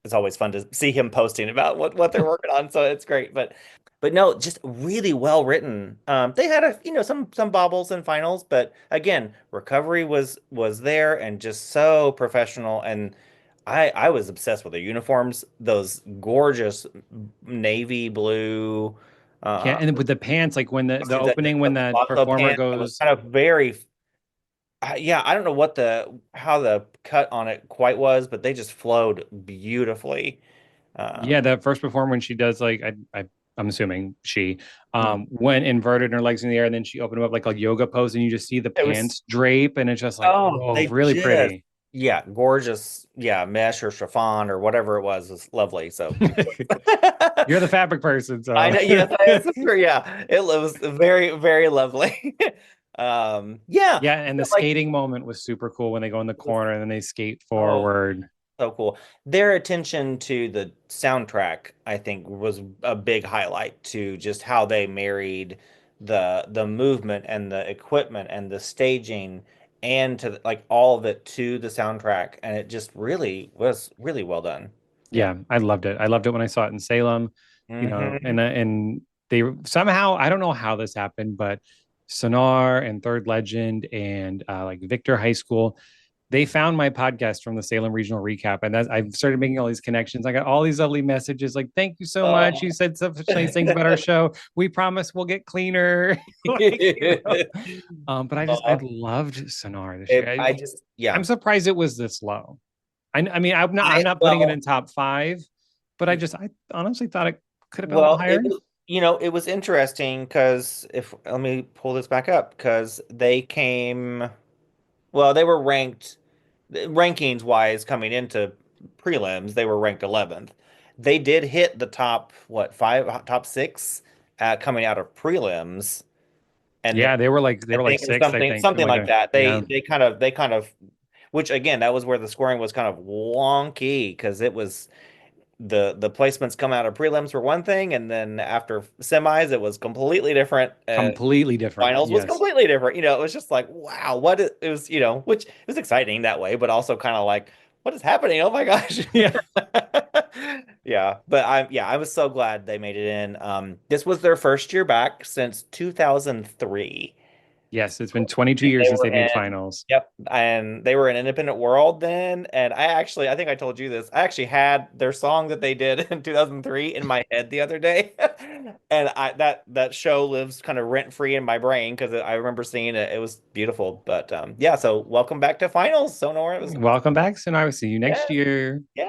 it's always fun to see him posting about what they're working on. So it's great. But no, just really well written. They had some bobbles in finals, but again, recovery was there and just so professional. And I was obsessed with their uniforms, those gorgeous navy blue. Yeah. Uh, And with the pants, like when the the, the, opening, when the that palazzo performer pant that was goes, kind of very yeah, I don't know how the cut on it quite was, but they just flowed beautifully. yeah, Um, that first performer when she does like I'm assuming she mm. went inverted and her legs in the air, and then she opened them up like a yoga pose, and you just see the It was pants drape, and it's just like, oh, whoa, they really just pretty. yeah, gorgeous. Yeah, mesh or chiffon or whatever it was lovely. So good You're choice. the fabric person, I so know, yes, I am sure. Yeah, it was very, very lovely. Yeah, yeah, and the like skating moment was super cool when they go in the it was corner and then they skate oh forward. so cool. Their attention to the soundtrack, I think, was a big highlight to just how they married the movement and the equipment and the staging and to like all of it to the soundtrack, and it just really was really well done. Yeah. Yeah, I loved it. I loved it when I saw it in Salem, Hmm. and they somehow, I don't know how this happened, but Sonar and Third Legend and like Victor High School, they found my podcast from the Salem Regional Recap, and that's I started making all these connections. I got all these lovely messages like, "Thank you so much. You said such nice things about our show. We promise we'll get cleaner." like, but I Uh, loved Sonar this year. I just I'm yeah. surprised it was this low. I mean, I'm I not putting it well in top five, but I honestly thought it could have been a little Well, higher. it was interesting because if let me pull this back up because they were ranked rankings wise coming into prelims, they were ranked 11th. They did hit the top what five, top six coming out of prelims, and Yeah, they I were like think it was sixth, I think, something something like like that. that. Yeah, They kind of, which again, that was where the scoring was kind of wonky because it was the placements come out of prelims for one thing, and then after semis, it was completely different. completely different. Finals was Yes. completely different. It was just like, wow, it was, which it was exciting that way, but also kind of like, what is happening? Oh my gosh. Yeah. Yeah, but I was so glad they made it in. This was their first year back since 2003. Yes, it's been 22 And years they since were they've made in, finals. yep, and they were in Independent World then. And I think I told you this. I actually had their song that they did in 2003 in my head the other day, and that show lives kind of rent free in my brain because I remember seeing it. It was beautiful. But yeah, so welcome back to finals, Sonor. It was Welcome back, Sonar. See you next yes, year. yes.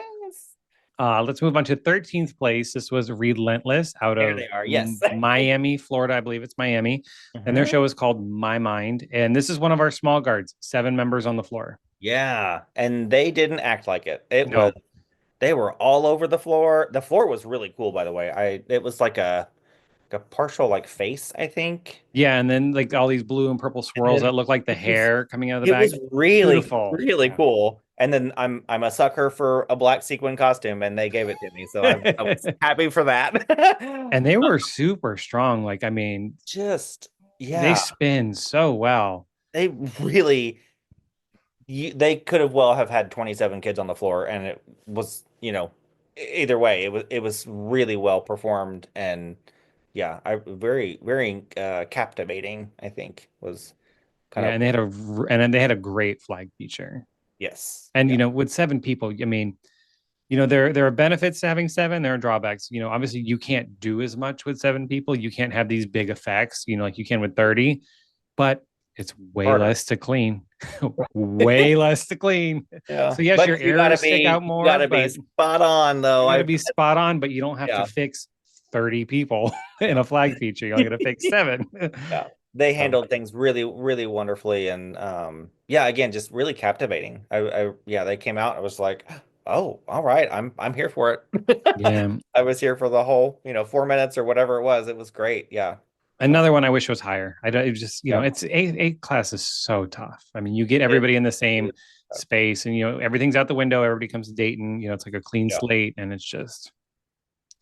Let's move on to 13th place. This was Relentless out There of they are. Yes. Miami, Florida. I believe it's Miami. And their Mhm. show is called My Mind. And this is one of our small guards, 7 members on the floor. Yeah, and they didn't act like it. It was No. they were all over the floor. The floor was really cool, by the way. It was like a partial like face, I think. Yeah. And then like all these blue and purple And swirls that then look like the it was hair coming out of the it back. was really, Beautiful. really Yeah. cool. And then I'm a sucker for a black sequin costume, and they gave it to me, so I was happy for that. And they were super strong. Like, I mean, Just they yeah, spin so well. they really they could have well have had 27 kids on the floor, and it was, either way, it was really well performed, and yeah, I very very captivating, I think was kind Yeah. of And then they had a great flag feature. yes. And, Yeah. with 7 people, I mean, there are benefits to having seven. There are drawbacks. Obviously you can't do as much with 7 people. You can't have these big effects, like you can with 30, but it's way Harder. less to clean. Way less to clean. Yeah. So yes, But your errors stick out you more, gotta be but spot on though. you got to I be spot on, but you don't have to yeah. fix 30 people in Yeah. a flag feature. You only got to fix seven. Yeah. They So handled things really, really wonderfully, and yeah, again, just really captivating. Yeah, they came out and I was like, oh, all right, I'm here for it. yeah. I was here for the whole, 4 minutes or whatever it was. It was great. Yeah. So Another one I wish was higher. I don't, it just, yeah. it's eight class is so tough. I mean, you get It everybody in the same is. space and, everything's out the window. Everybody comes to Dayton, it's like a clean Yeah. slate and it's just,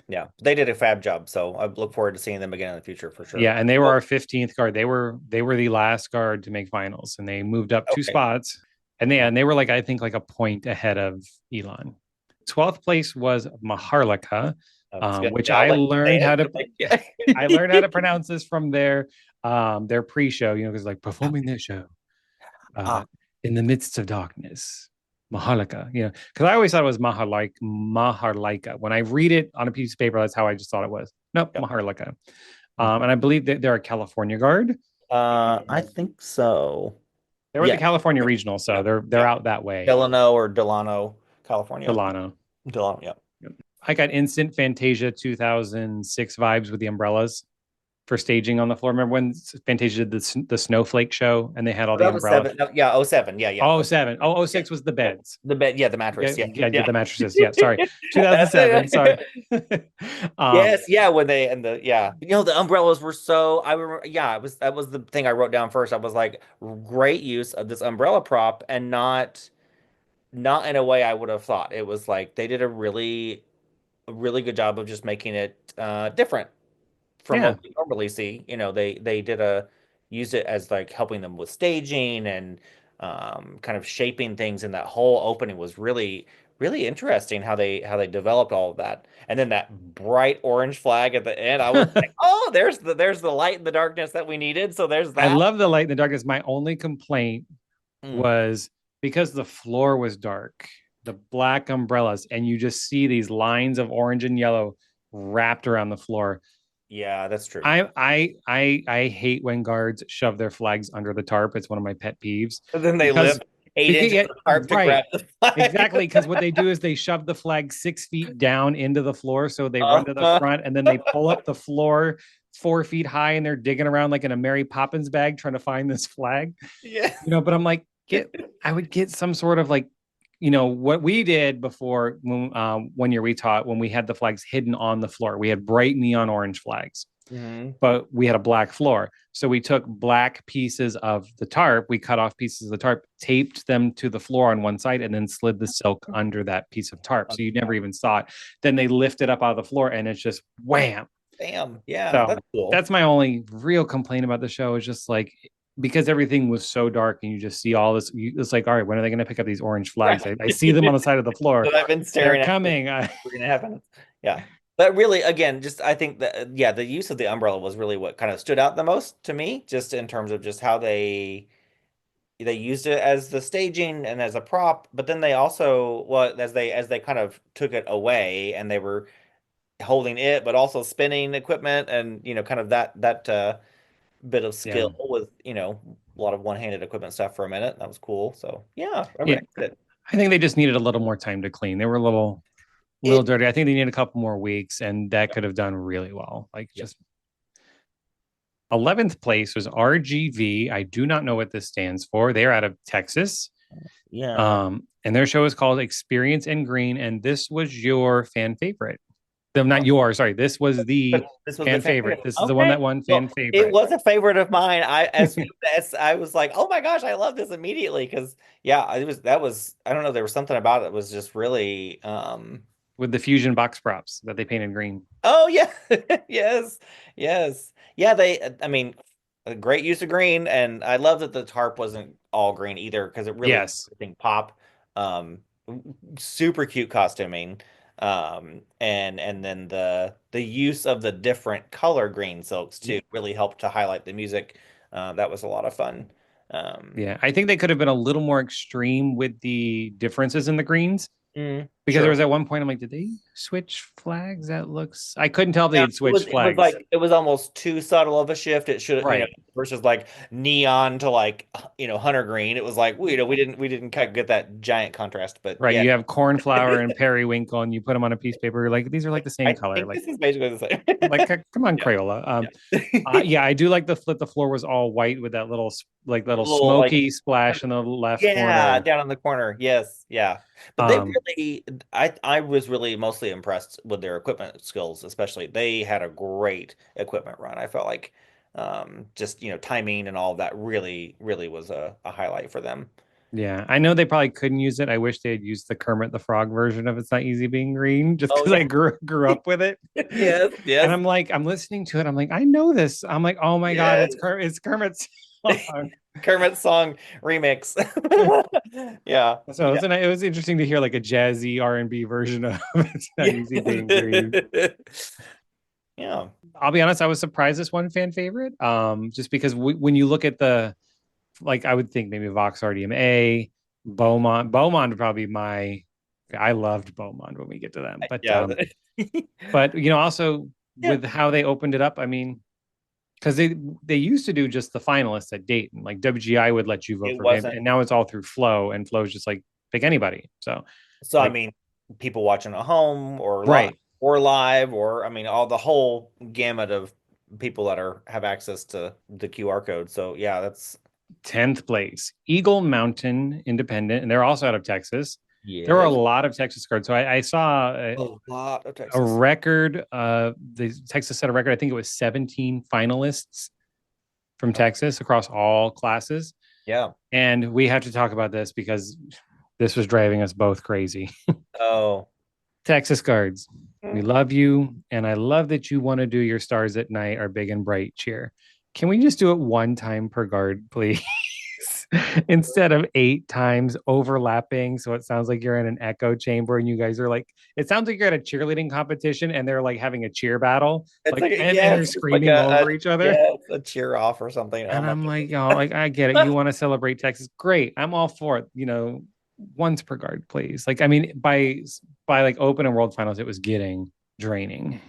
Yeah. They did a fab job. So I look forward to seeing them again in the future for sure. yeah. And they were Oh, our 15th guard. They were the last guard to make finals and they moved up 2 spots and they were like, I think like a point ahead of Elon. 12th place was Maharlika, I was gonna, which yeah, I'll I let you say learned how it, to but yeah. I learned how to pronounce this from their pre-show, because like performing their show uh Ah, in the midst of darkness. Maharlika, because I always thought it was Maharlika. When I read it on a piece of paper, that's how I just thought it was. Nope, yeah. Maharlika. Mhm. And I believe that they're a California guard. I think so. They were the Yeah. California regional, Yeah. so they're Yeah. out that way. Delano or Delano, California. Delano. Delano, yeah. Yep. I got instant Fantasia 2006 vibes with the umbrellas for staging on the floor. Remember when Fantasia did the snowflake show and they had all the That was umbrella? seven. No, yeah, oh seven. Yeah, yeah. Oh, Oh, seven. Oh, oh yeah. six was the Yeah. beds. The bed, yeah, the Yeah, mattress. Yeah. yeah, Yeah. the mattresses. Yeah, sorry. That's 2007. Sorry. it. um, Yes, yeah, when they and the yeah. The umbrellas were so I remember yeah, that was the thing I wrote down first. I was like, great use of this umbrella prop and not in a way I would have thought. It was like they did a really good job of just making it different from yeah. what we normally see. They did a used it as like helping them with staging and kind of shaping things, and that whole opening was really really interesting how they developed all of that. And then that bright orange flag at the end, I was like, oh, there's the light in the darkness that we needed. So there's I that. love the light in the darkness. My only complaint Mm, was because the floor was dark, the black umbrellas, and you just see these lines of orange and yellow wrapped around the floor. yeah, that's true. I hate when guards shove their flags under the tarp. It's one of my pet peeves But then they because lift 8 inches yeah, of tarp to right. grab the flag. Exactly, because what they do is they shove the flag 6 feet down into the floor, so they run to the Uh, front and then they pull up the floor 4 feet high, and they're digging around like in a Mary Poppins bag trying to find this flag. yeah. But I'm like, I would get some sort of like, what we did before when 1 year we taught when we had the flags hidden on the floor. We had bright neon orange flags, Mhm. but we had a black floor. So we took black pieces of the tarp, we cut off pieces of the tarp, taped them to the floor on one side, and then slid the silk under that piece of tarp. So you never even saw it. Then they lift it up out of the floor and it's just wham. Damn. Yeah, So that's cool. that's my only real complaint about the show is just like because everything was so dark and you just see all this, it's like, all right, when are they going to pick up these orange flags? Right. I see them on the side of the floor. That I've been They're staring at for coming. we're gonna happen. Yeah. But really, again, just I think that yeah, the use of the umbrella was really what kind of stood out the most to me, just in terms of just how they used it as the staging and as a prop, but then they also well as they kind of took it away and they were holding it, but also spinning equipment and kind of that bit of Yeah. skill with a lot of one-handed equipment stuff for a minute. That was cool. So yeah, I Yeah. recommend it. I think they just needed a little more time to clean. They were a little. a little dirty. I think they need a couple more weeks, and that Yeah, could have done really well. Like yeah, just 11th place was RGV. I do not know what this stands for. They're out of Texas. yeah. And their show is called Experience in Green, and this was your fan favorite. Not yours, sorry. This was the But this was the fan favorite. favorite. This is the one Okay. that won fan Well, it favorite. was a favorite of mine. As soon as I was like, oh my gosh, I love this immediately because yeah, it was that was I don't know, there was something about it that was just really With the fusion box props that they painted green. oh yeah. Yes. Yes. Yeah, I mean, a great use of green, and I love that the tarp wasn't all green either because it really made Yes. everything pop. Um Super cute costuming. And then the use of the different color green silks too really helped to highlight the music. That was a lot of fun. Um Yeah. I think they could have been a little more extreme with the differences in the greens because there sure. was at one point I'm like, did they switch flags? That looks I couldn't tell if they Yeah, had switched it was flags. like it was almost too subtle of a shift. It should, Right. versus like neon to like, hunter green. It was like, we didn't quite get that giant contrast, but Right. yeah. You have cornflower and periwinkle and you put them on a piece of paper. You're like, these are like the same I color. think Like, this is basically the same. come on, Yeah, Crayola. yeah. Yeah, I do like the flip. The floor was all white with that little Little like smoky splash in the left yeah, corner. down in the corner. Yes, yeah. But they Um, really, I was really mostly impressed with their equipment skills, especially. They had a great equipment run. I felt like, just timing and all of that really, really was a highlight for them. yeah, I know they probably couldn't use it. I wish they had used the Kermit the Frog version of It's Not Easy Being Green, just Oh because I yeah, grew up with it. yes, And yes, I'm like, I'm listening to it. I'm like, I know this. I'm like, oh my god, yes. It's Kermit's song. Kermit song remix. Yeah, So yeah. it was interesting to hear like a jazzy R&B version of It's Not Yeah. Easy Being Green. Yeah. I'll be honest, I was surprised this one fan favorite. Just because when you look at the like, I would think maybe Vox RDMA, Beaumont. Beaumont would probably be my. I loved Beaumont when we get to them, Yeah. but also Yeah. with how they opened it up, I mean, because they used to do just the finalists at Dayton, like WGI would let you vote It for fan, wasn't. and now it's all through Flow, and Flow's just like pick anybody. So So I like, mean, people watching at home right, or live, or I mean, all the whole gamut of people that are have access to the QR code. So yeah, that's 10th place, Eagle Mountain Independent, and they're also out of Texas. There were a yes, lot of Texas cards. So I saw a lot of a Texas. record. The Texas set a record. I think it was 17 finalists from Oh, Texas across all classes. yeah. And we have to talk about this because this was driving us both crazy. Oh. Texas cards, we Mm. love you. And I love that you want to do your stars at night, our big and bright cheer. Can we just do it one time per guard, please? Instead of 8 times overlapping. So it sounds like you're in an echo chamber and you guys are like, it sounds like you're at a cheerleading competition and they're like having a cheer battle, It's like, like and they're yes, it's like screaming over each other. a cheer off or something. Oh And my I'm like, goodness. oh, like, I get it. You want to celebrate Texas. Great. I'm all for it. Once per guard, please. Like, I mean, by like open and world finals, it was getting draining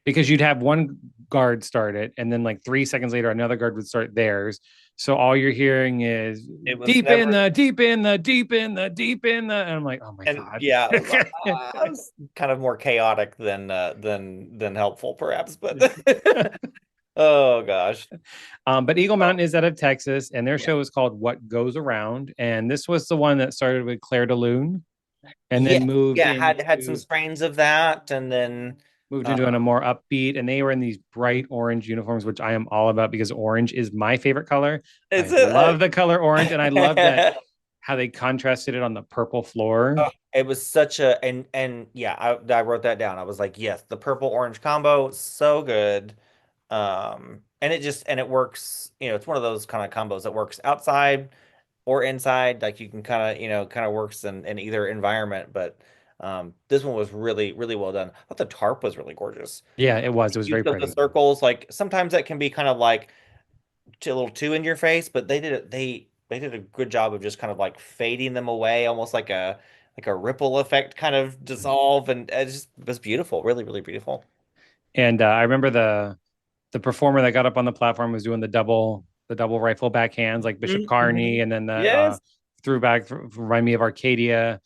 because you'd have one guard start it, and then like 3 seconds later, another guard would start theirs. So all you're hearing is It was deep in never. the deep in the deep in the deep in the, and I'm like, oh my And god. yeah, it was kind of more chaotic than helpful, perhaps. But oh gosh, But Eagle oh Mountain is out of Texas, and their yeah, show is called What Goes Around, and this was the one that started with Claire de Lune, and yeah, then moved yeah. Had some into strains of that, and then moved uh, into a more upbeat, and they were in these bright orange uniforms, which I am all about because orange is my favorite color. I it's love the color orange, and I love that a. how they contrasted it on the purple floor. It was such a and yeah, I wrote that down. I was like, yes, the purple orange combo, so good. And it works, it's one of those kind of combos that works outside or inside. Like you can kind of, kind of works in either environment, but this one was really, really well done. I thought the tarp was really gorgeous. Yeah, it was. It was Use very of the pretty. circles, like sometimes that can be kind of like a little too in your face, but they did a good job of just kind of like fading them away, almost like a ripple effect kind of dissolve, and it was beautiful, really, really beautiful. And I remember the performer that got up on the platform was doing the double rifle backhands like Bishop Carney, Mhm. and then the Yes. remind me of Arcadia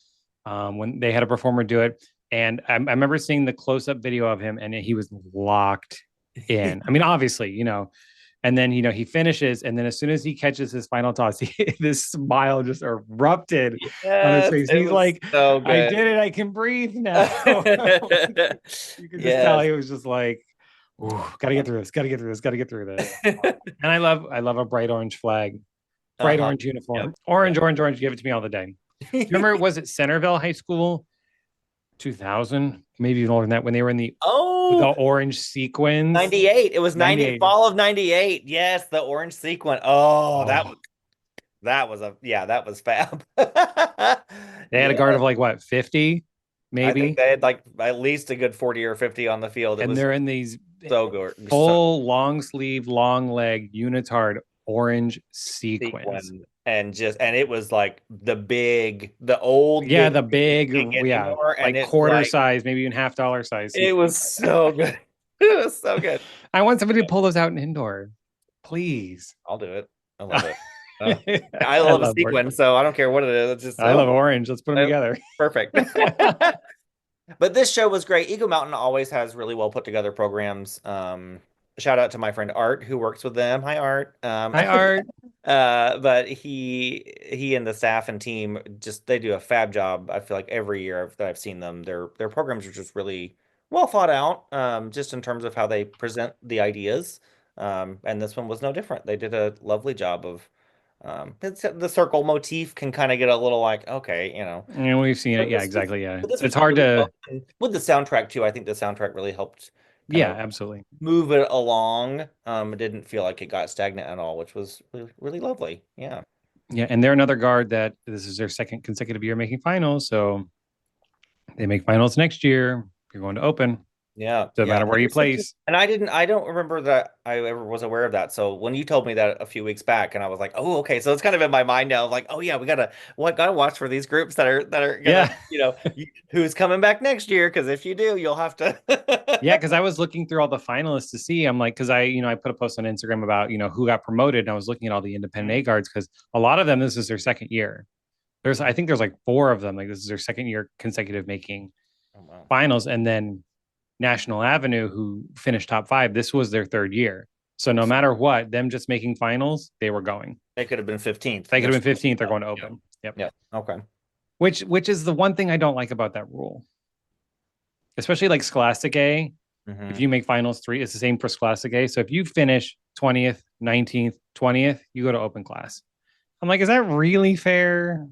when they had a performer do it. And I remember seeing the close-up video of him, and he was locked in. I mean, obviously, and then he finishes, and then as soon as he catches his final toss, this smile just erupted on his Yes, face. it He's was like, so "I good. did it! I can breathe now." You could just tell Yes. he was just like, "Got to get through this. Got to get through this. Got to get through this." And I love a bright orange flag, bright Uh-huh. orange Yep. uniform, Yep. orange, orange, orange. Give it to me all the day. Do you remember? Was it Centerville High School, 2000, maybe even older than that, when they were in the Oh, orange sequins? 98. It was 90 98. fall of 98. Yes, the orange sequin. Oh, that Oh, was that was fab. they had a Yeah. guard of like what, 50, I think maybe? they had like at least a good 40 or 50 on the field. It And was they're in these so good. So full long sleeve, long leg unitard orange sequins. sequin and it was like the old Yeah, big the big, big yeah, anymore. And like it's quarter like size, maybe even $half size it sequins. was so good. It was so good. I want somebody to pull those out in indoor, please. I'll do it. I love it. Uh, I I love a love orange. sequin, so I don't care what it is. It's just I love orange. Let's put them together. perfect. But this show was great. Eagle Mountain always has really well put together programs. Shout out to my friend Art who works with them. Hi, Art. Hi, Art. But he and the staff and team just they do a fab job. I feel like every year that I've seen them, their programs are just really well thought out. Just in terms of how they present the ideas. And this one was no different. They did a lovely job of the circle motif can kind of get a little like, okay, And we've seen it. but Yeah, this was exactly. Yeah. but this It's was hard really to, fun. With the soundtrack too. I think the soundtrack really helped kind yeah, of absolutely. move it along. It didn't feel like it got stagnant at all, which was really, really lovely. Yeah. Yeah. And they're another guard that this is their second consecutive year making finals. So they make finals next year. You're going to open. Yeah, Doesn't yeah. matter where you place. And I don't remember that I ever was aware of that. So when you told me that a few weeks back, and I was like, oh, okay. So it's kind of in my mind now, like, oh yeah, we gotta watch for these groups that are gonna, Yeah. who's coming back next year? Because if you do, you'll have Yeah. to. Cause I was looking through all the finalists to see. I'm like, cause I put a post on Instagram about, who got promoted. And I was looking at all the independent A guards because a lot of them, this is their second year. I think there's like four of them. Like this is their second year consecutive making Oh, wow. finals. And then National Avenue, who finished top five, this was their third year. So no matter what, them just making finals, they were going. They could have been 15th. They could have been 15th. They're going to open. Yep. Yeah. Okay. Which is the one thing I don't like about that rule, especially like Scholastic A. If Hmm. you make finals three, it's the same for Scholastic A. So if you finish 20th, 19th, 20th, you go to open class. I'm like, is that really fair?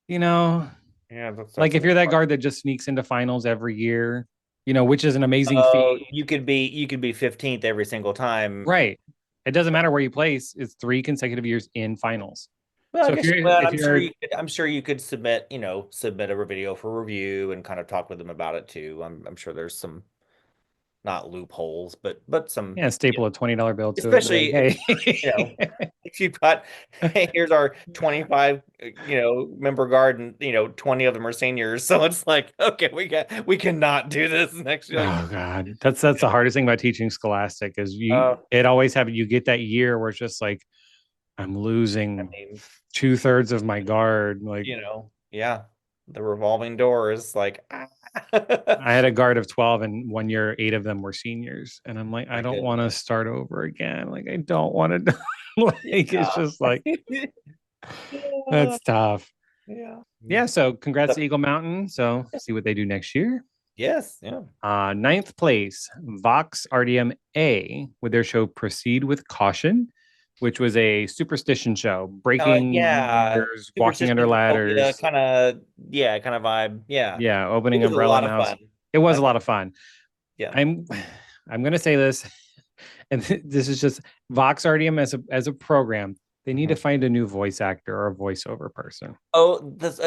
You know, Yeah, like that's a if you're that guard that just sneaks into finals every year, which is an amazing Oh, feat. you could be 15th every single time. Right. It doesn't matter where you place. It's three consecutive years in finals. Well, I So if guess you're well, if you're I'm sure you could submit a video for review and kind of talk with them about it too. I'm sure there's some not loopholes, but some, yeah, staple a $20 bill to it, especially like, you know, hey. if you've got, hey, here's our 25, member guard, and 20 of them are seniors. So it's like, okay, we cannot do this next year. Like, Oh God. That's the hardest thing about teaching Scholastic is uh, you get that year where it's just like I'm I losing mean, 2/3 of my guard. Like yeah, the revolving door is like, I had a guard of 12 and one year 8 of them were seniors. And I'm like, I my don't want to goodness. start over again. Like I don't want to like it's just like Yeah. that's tough. Yeah. Yeah, so congrats to Eagle Mountain. So see what they do next year. Yes. Yeah. Ninth place, Vox RDM A with their show Proceed with Caution, which was a superstition show, breaking Yeah. mirrors, walking Superstition under utopia ladders. kind of, yeah, kind of vibe. Yeah. Yeah, It opening was a umbrella lot of mouse. fun. It was I a think, lot of fun. yeah. I'm I'm gonna say this, and this is just Vox RDM as a program. They need to Mhm. find a new voice actor or a voiceover person. Oh, this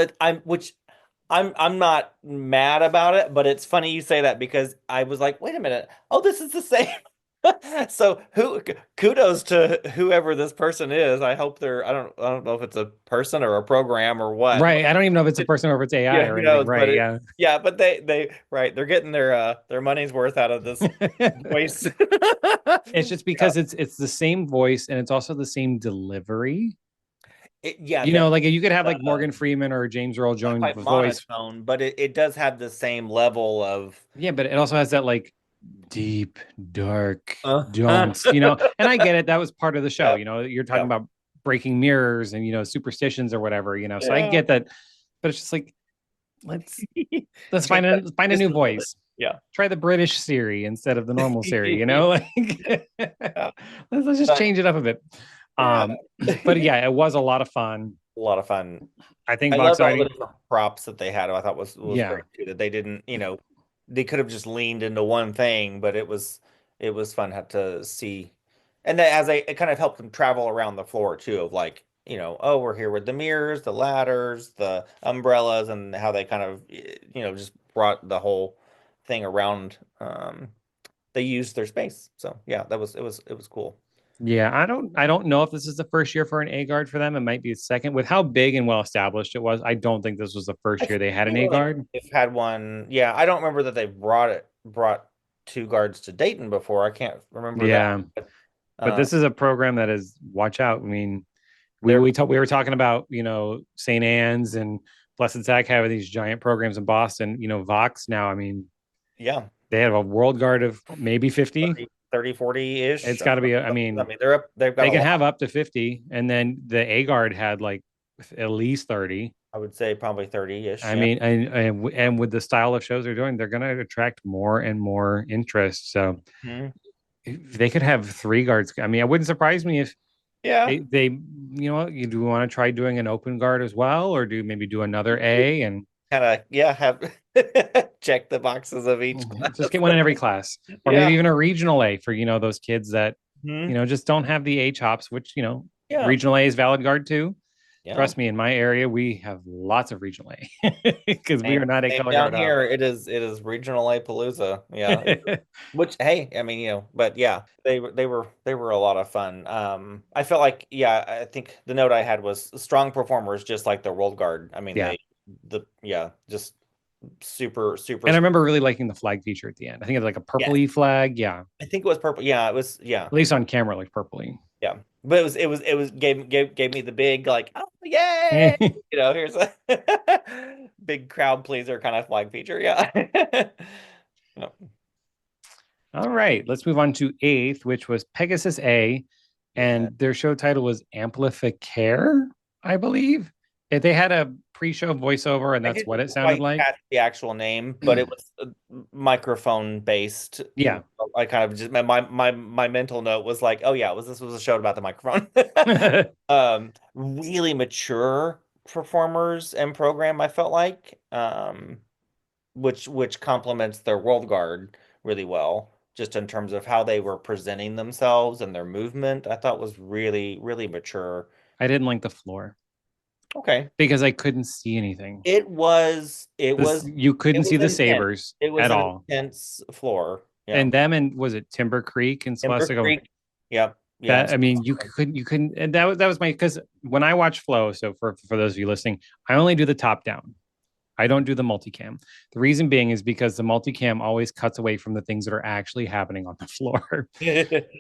I'm not mad about it, but it's funny you say that because I was like, wait a minute. Oh, this is the same. So kudos to whoever this person is. I hope I don't know if it's a person or a program or what, but Right. I don't even know if it's a person or if it's AI yeah, or who anything. knows? But Right. Yeah. yeah, but they right, they're getting their money's worth out of this voice. It's just Yeah. because it's the same voice and it's also the same delivery. Yeah, You the know, like you could have like Morgan um, Freeman or James Earl not Jones quite voice. monotone, but it does have the same level of Yeah, but it also has that like deep, dark uh, don't, and I get it. That was part of the show. yeah, You're talking yeah, about breaking mirrors and, superstitions or whatever, so I yeah. get that. But it's just like, let's let's Change that find a just new a little bit. voice. Yeah. Try the British Siri instead of the normal Siri, like Yeah. let's just But change it up a bit. yeah. Um, but yeah, it was a lot of fun. A lot of fun. I think I Vox loved all the Riding, different props that they had. I thought was yeah, great too. That they didn't, they could have just leaned into one thing, but it was fun to see, and that as it kind of helped them travel around the floor too. Of like, oh, we're here with the mirrors, the ladders, the umbrellas, and how they kind of, just brought the whole thing around. They used their space, so yeah, it was cool. yeah. I don't know if this is the first year for an A guard for them. It might be the second. With how big and well established it was, I don't think this was the I first year they had an A feel like guard. they've had one. Yeah, I don't remember that they brought two guards to Dayton before. I can't remember that. Yeah, But but uh, this is a program that is watch out. I mean, we they're we talk, we were talking about St. Anne's and Blessed Zach having these giant programs in Boston. Vox now. I mean, yeah, they have a world guard of maybe 50. 30, 40-ish. It's got to be. I I mean, mean, they've got they a can lot. have up to 50, and then the A guard had like at least 30. I would say probably 30-ish. I Yeah. mean, and with the style of shows they're doing, they're going to attract more and more interest. So Mhm. if they could have three guards. I mean, it wouldn't surprise me if Yeah. they you do want to try doing an open guard as well, or do maybe do another A and Kind of, yeah, have check the boxes of each just class. get one in every class, or maybe Yeah. even a regional A for those kids that Mhm. just don't have the A chops, which Yeah. regional A is valid guard too. Yeah. Trust me, in my area, we have lots of regional A because we Same, are not a same color down guard hub. here. It is regional A Palooza. Yeah. Which, hey, I mean, but yeah, they were a lot of fun. I felt like, yeah, I think the note I had was strong performers, just like the World Guard. I mean, Yeah. just super super. And I remember really liking the flag feature at the end. I think it's like a Yes, purpley flag. Yeah. I think it was purple. Yeah, it was. Yeah, At least on camera, like purpley. yeah. But it was gave me the big like, oh yay, here's a big crowd pleaser kind of flag feature. Yeah. Yep. All right. Let's move on to eighth, which was Pegasus A. Yeah. And their show title was Amplificare, I believe. They had a pre-show voiceover, and I that's what didn't it sounded quite like. catch the actual name, but it was microphone based. Yeah. I kind of just my mental note was like, oh yeah, this was a show about the microphone. Really mature performers and program, I felt like, which complements their World Guard really well, just in terms of how they were presenting themselves and their movement. I thought was really, really mature. I didn't like the floor Okay. because I couldn't see anything. It was it This was you it couldn't see was the intense. sabers It was at an all. intense floor. Yeah. And them and was it Timber Creek and Timber Celestica? Creek. Yep. Yeah. That I mean, you couldn't, and that was my because when I watch Flow. So for those of you listening, I only do the top down. I don't do the multicam. The reason being is because the multicam always cuts away from the things that are actually happening on the floor.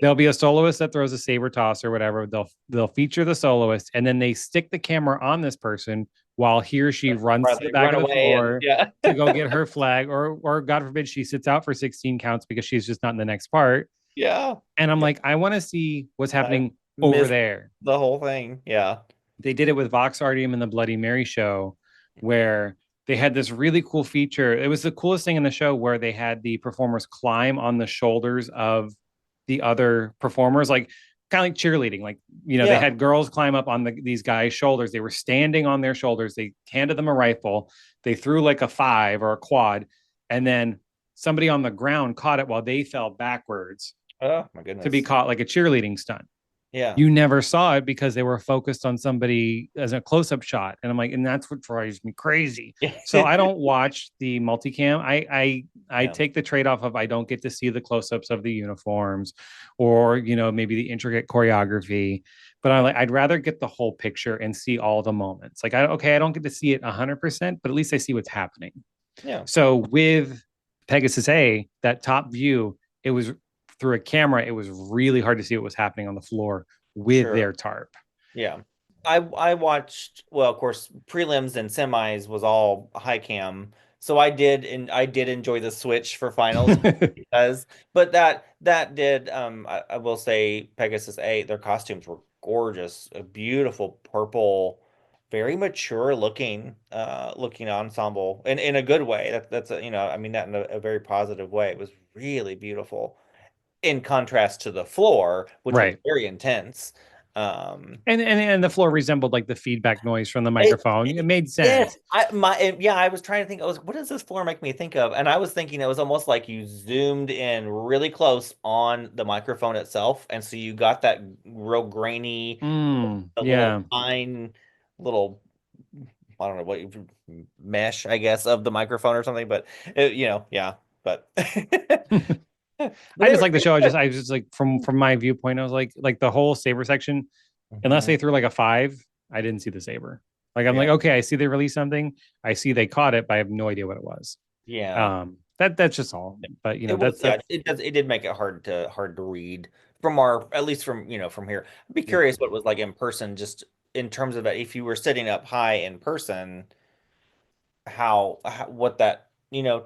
There'll be a soloist that throws a saber toss or whatever. They'll feature the soloist, and then they stick the camera on this person while he or she runs Right, to the they back run of the away and floor yeah. to go get her flag, or God forbid she sits out for 16 counts because she's just not in the next part. Yeah. And I'm Yeah. like, I want to see what's I happening over missed there. the whole thing. Yeah. They did it with Vox Artium and the Bloody Mary show, where they had this really cool feature. It was the coolest thing in the show where they had the performers climb on the shoulders of the other performers, like kind of like cheerleading. Like, they Yeah. had girls climb up on these guys' shoulders. They were standing on their shoulders. They handed them a rifle. They threw like a five or a quad, and then somebody on the ground caught it while they fell backwards Oh my to be goodness. caught like a cheerleading stunt. Yeah. You never saw it because they were focused on somebody as a close-up shot, and I'm like, and that's what drives me crazy. So I don't watch the multicam. I Yeah. take the trade-off of I don't get to see the close-ups of the uniforms, or maybe the intricate choreography, but I'd rather get the whole picture and see all the moments. Like, I don't get to see it 100%, but at least I see what's happening. Yeah. So with Pegasus A, that top view, it was through a camera, it was really hard to see what was happening on the floor with Sure. their tarp. Yeah. I watched, well, of course, prelims and semis was all high cam. So I did enjoy the switch for finals because, but that did I will say Pegasus 8, their costumes were gorgeous, a beautiful purple, very mature looking ensemble in a good way. That's a, I mean that in a very positive way. It was really beautiful in contrast to the floor, which was Right. very intense. Um And the floor resembled like the feedback noise from the microphone. It made Yes, sense. yeah, I was trying to think. I was, what does this floor make me think of? And I was thinking it was almost like you zoomed in really close on the microphone itself, and so you got that real grainy, a little Yeah. fine, little, I don't know what mesh, I guess, of the microphone or something. But yeah. But but I they just were, like the show. I was just like from my viewpoint, I was like the whole saber section, unless Mhm. they threw like a five, I didn't see the saber. Like I'm Yeah, like, okay, I see they released something. I see they caught it, but I have no idea what it was. yeah. That's just all. But It was, yeah, that's it did make it hard to read from our, at least from, from here. I'd be yeah. curious what it was like in person, just in terms of if you were sitting up high in person, how what that,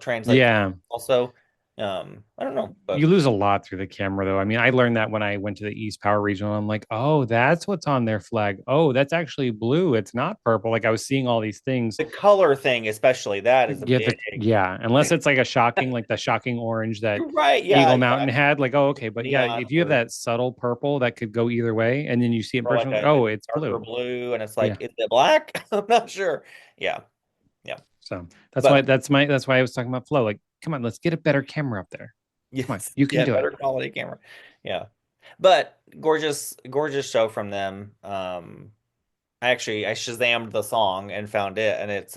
translates Yeah. also. I don't know, You but lose a lot through the camera though. I mean, I learned that when I went to the East Power Regional. I'm like, oh, that's what's on their flag. Oh, that's actually blue. It's not purple. Like I was seeing all these things. the color thing, especially, that is a big, Yeah, unless it's like a shocking, like the shocking orange that right, yeah, Eagle yeah, Mountain had. Like, oh, okay, but yeah, neon if you have that subtle purple that could go either way, and then you see it in or like person, like, a oh, it's darker blue. blue, and it's Yeah. like, is it black? I'm not sure. Yeah, yeah, So but that's why I was talking about flow. Like, come on, let's get a better camera up there. Come on, yes, you can yeah, do better quality camera. Yeah. But gorgeous, gorgeous show from them. I Shazammed the song and found it, and it.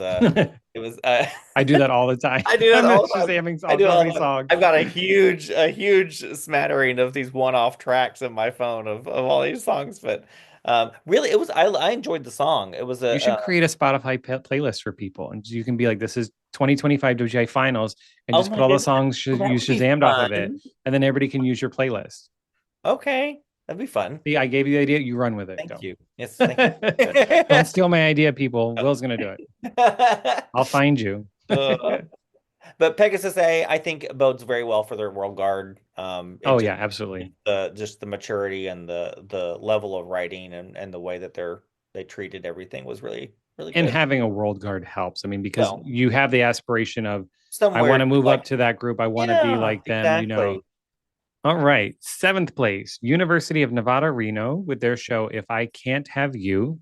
it was I do that all the time. I do that I'm all the time. Shazamming I do it so all many the time. songs. I've got a huge smattering of these one-off tracks in my phone of all these songs, but really, it was, I enjoyed the song. It was You a should create a Spotify playlist for people, and you can be like, "This is 2025 WGI Finals," and oh just put my all the goodness, songs that you would be Shazammed off of it, fun. and then everybody can use your playlist. Okay, that'd be fun. See, I gave you the idea. You run with it. Thank Go. you. Yes, thank you. Don't steal my idea, people. Will's gonna do it. I'll find you. Uh, but Pegasus A, I think bodes very well for their World Guard. It Oh yeah, absolutely. just the maturity and the level of writing and the way that they treated everything was really, really And good. having a world guard helps. I mean, because Well, you have the aspiration of, I somewhere want to move like, up to that group. I want to be yeah, like them. exactly. All right. Seventh place, University of Nevada, Reno, with their show, If I Can't Have You.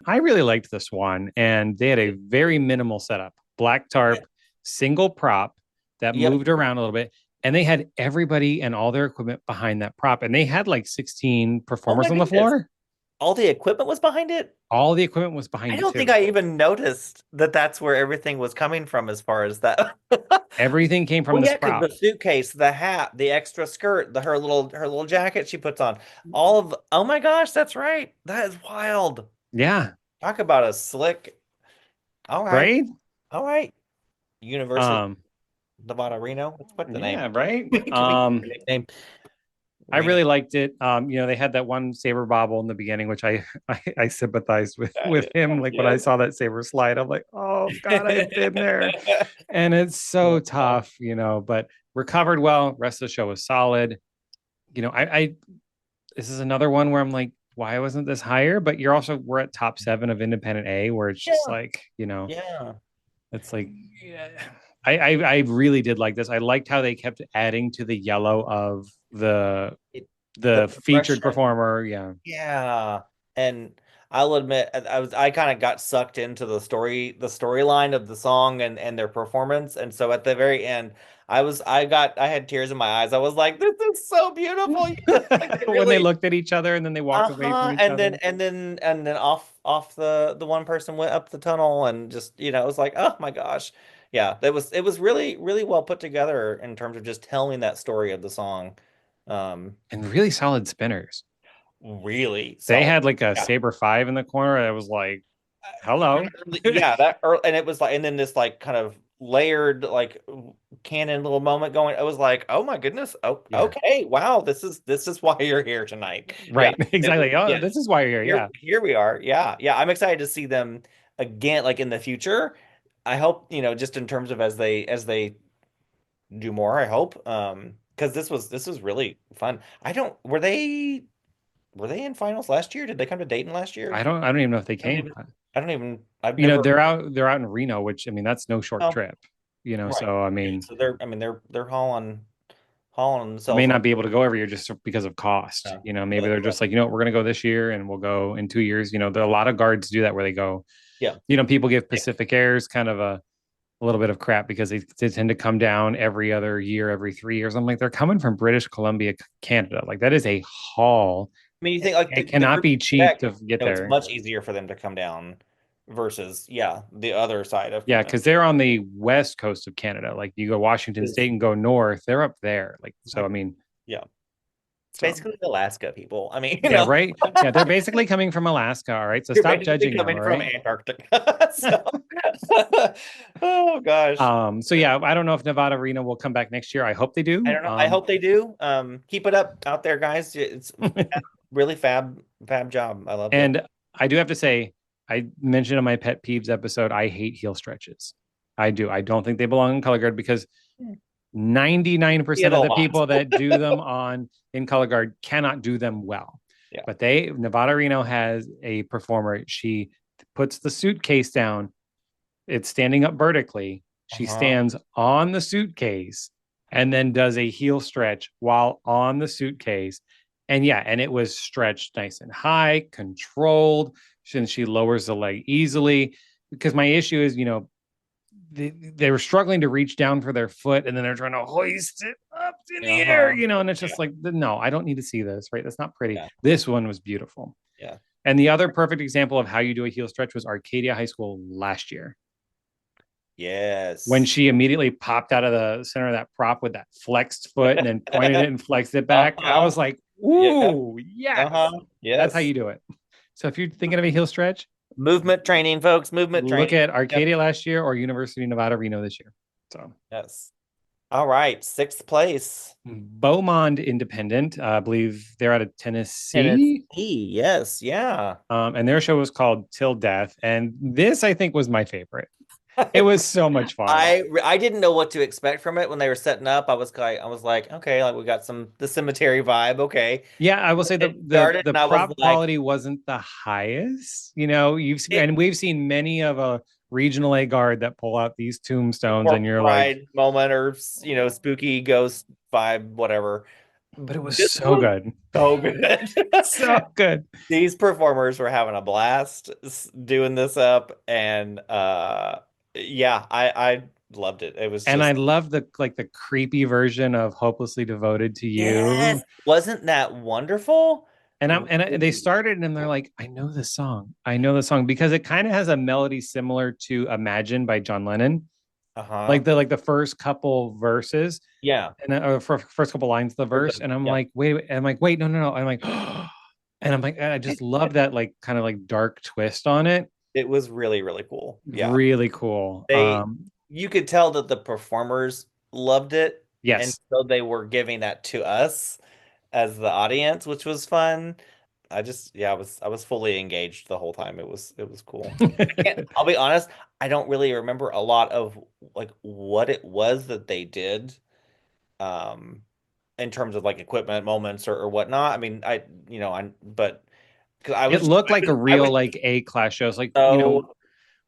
I really liked this one, and they had a very minimal setup, black Yeah. tarp, single prop that Yep. moved around a little bit. And they had everybody and all their equipment behind that prop. And they had like 16 Oh my performers on the goodness. floor. All the equipment was behind it? All the equipment was I behind it don't think too. I even noticed that that's where everything was coming from as far as that. Everything came from Well, this yeah, because prop. the suitcase, the hat, the extra skirt, her little jacket she puts on, all of, oh my gosh, that's right. That is wild. Yeah. Talk about a slick. All right, Right. all right. University of Um, Nevada, Reno. Let's put the name. yeah, right. Can we name I Reno? really liked it. They had that one saber bobble in the beginning, which I sympathized with him. Like when I Yes. saw that saber slide, I'm like, oh God, I've been there. And it's so tough, but recovered well. Rest of the show was solid. I this is another one where I'm like, why wasn't this higher? But we're at top seven of independent A, where it's just Yeah, like, yeah. it's like, yeah. I really did like this. I liked how they kept adding to the yellow of the It, the the featured progression. performer. Yeah. Yeah. And I'll admit, I kind of got sucked into the storyline of the song and their performance. And so at the very end, I had tears in my eyes. I was like, this is so beautiful. Like they When they really, looked at each other and then they walked away from uh-huh. each And then other. off the one person went up the tunnel, and just, it was like, oh my gosh. Yeah, it was really, really well put together in terms of just telling that story of the song. Um, And really solid spinners. really They solid. had like a Yeah. Saber 5 in the corner. I was like, hello. Yeah, that early, and it was like, and then this like kind of layered like canon little moment going. I was like, oh my goodness. Oh, Yeah. okay. Wow. This is why you're here tonight. Yeah. Right. Exactly. Oh, Yes. this is why you're here. Yeah. Here we are. Yeah. Yeah. I'm excited to see them again, like in the future. I hope, just in terms of as they do more, I hope. Because this was really fun. I don't were they in finals last year? Did they come to Dayton last year? I don't even know if they I don't came. even I don't even I've You know, never they're out in Reno, which I mean, that's no short oh, trip, right. so I Okay. mean, So they're hauling may themselves on. not be able to go every year just because of cost. Maybe they're Right. just like, we're going to go this year and we'll go in 2 years. There are a lot of guards do that where they go, Yeah. people give Yeah. Pacific Airs kind of a little bit of crap because they tend to come down every other year, every 3 years. I'm like, they're coming from British Columbia, Canada. Like that is a haul. I mean, you think like It the cannot group be cheap back, to get it's there. much easier for them to come down versus the other side of Yeah, Canada because they're on the west coast of Canada. Like you go Washington is State and go north, they're up there. Like so, I like mean, yeah. It's so basically Alaska people. I mean, yeah, right. Yeah, they're basically coming from Alaska. All right, so you're stop basically judging them. coming All from right. Antarctica. So, oh gosh. So yeah, I don't know if Nevada Reno will come back next year. I hope they I do. don't know. I hope they do. Keep it up out there, guys. It's really fab job. I loved it. And I do have to say, I mentioned in my pet peeves episode, I hate heel stretches. I do. I don't think they belong in color guard because See it 99% a of the lot. people that do them in color guard cannot do them well. Yeah. But Nevada Reno has a performer. She puts the suitcase down. It's standing up vertically. She Uh-huh. stands on the suitcase and then does a heel stretch while on the suitcase. And yeah, and it was stretched nice and high, controlled, since she lowers the leg easily. Because my issue is, they were struggling to reach down for their foot and then they're trying to hoist it up in the air, Uh-huh. and it's Yeah. just like, no, I don't need to see this, right? That's not pretty. Yeah. This one was beautiful. Yeah. And the other perfect example of how you do a heel stretch was Arcadia High School last year when Yes. she immediately popped out of the center of that prop with that flexed foot and then pointed it and flexed it back. I Uh-huh. was like, Yeah. ooh, Uh-huh. yes. That's how Yes. you do it. So if you're thinking of a heel stretch, Movement training, folks. Movement look training. at Yep. Arcadia last year or University of Nevada, Reno this year. So Yes. All right. Sixth place. Beaumont Independent, I believe they're out of Tennessee. Tennessee. Yes. Yeah. And their show was called Till Death. And this, I think, was my favorite. It was so much fun. I didn't know what to expect from it when they were setting up. I was like, okay, like we got the cemetery vibe. Okay. Yeah, I will say the It the started the and I was prop like, quality wasn't the highest. it And we've seen many of a regional A guard that pull out these tombstones, and more you're like, pride moment or spooky ghost vibe, whatever. but it was This so was good, so good. so good. These performers were having a blast doing this up, and yeah, I loved it. It was And I just love the creepy version of "Hopelessly Devoted to yes, You." wasn't that wonderful? They Really started and they're cool. like, I know this song. I know the song because it kind of has a melody similar to Imagine by John Lennon. Uh-huh. Like the first couple verses Yeah. and then, or first couple lines of the Or verse. And I'm yeah. like, wait. I'm like, wait, no. I'm like, and I'm like, I just love that like kind of like dark twist on it. It was really, really cool. Yeah. Really cool. They you could tell that the performers loved it, and Yes. so they were giving that to us as the audience, which was fun. I was fully engaged the whole time. It was cool. I'll be honest, I don't really remember a lot of like what it was that they did um in terms of like equipment moments or whatnot. I mean, but because I It was looked I like was a I real was like A class shows. Like, so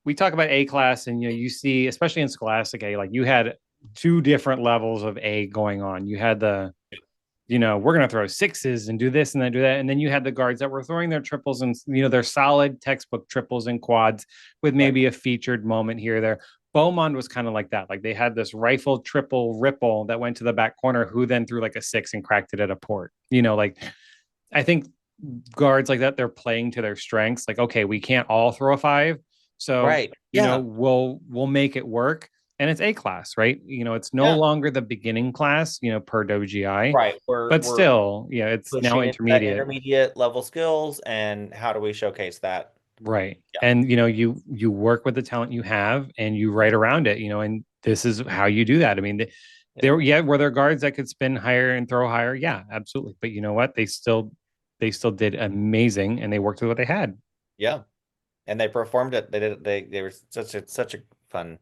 we talk about A class and you see, especially in Scholastic A, like you had two different levels of A going on. You had we're going to throw sixes and do this and then do that. And then you had the guards that were throwing their triples and, their solid textbook triples and quads with right, maybe a featured moment here or there. Beaumont was kind of like that. Like they had this rifle triple ripple that went to the back corner who then threw like a six and cracked it at a port. Like I think guards like that, they're playing to their strengths. Like, okay, we can't all throw a five. So, right, yeah, we'll make it work. And it's A class, right? It's no yeah, longer the beginning class, per WGI, right. We're but we're still, yeah, it's now pushing into that intermediate. intermediate level skills, and how do we showcase that? Right. Yeah, And you work with the talent you have and you write around it, and this is how you do that. I mean, Yeah. there, yeah, were there guards that could spin higher and throw higher? Yeah, absolutely. But you know what? They still did amazing, and they worked with what they had. Yeah. And they performed it. They did it. They were such a fun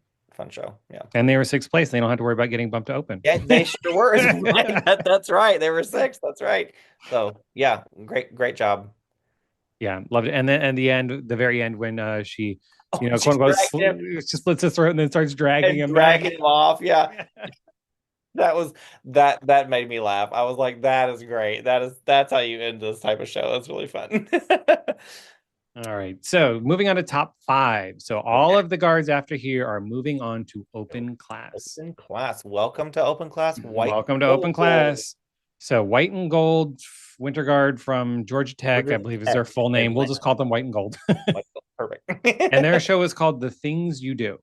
show. Yeah. And they were sixth place. They don't have to worry about getting bumped to open. Yeah, they sure were. That's right. They were six. That's right. So yeah, great job. Yeah, loved it. And then and the end, the very end, when she, Oh, quote she's unquote, dragged him just splits his throat and then starts dragging and him back. dragging him off. Yeah. That was that made me laugh. I was like, that is great. That's how you end this type of show. That's really fun. All right. So moving on to top five. So all Okay. of the guards after here are moving on to open class. Open class. Welcome to open class. White Welcome to open gold. class. So white and gold winter guard from Georgia Tech, I Georgia believe is their Tech. full name. We'll just call them white and gold. White gold. And their Perfect. show is called The Things You Do.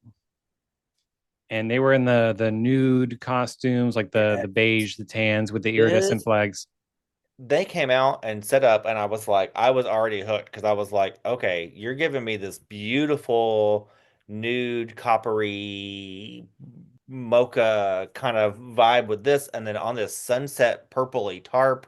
And they were in the nude costumes, like the beige, the tans with the iridescent This flags. they came out and set up, and I was already hooked because I was like, okay, you're giving me this beautiful nude coppery mocha kind of vibe with this, and then on this sunset purpley tarp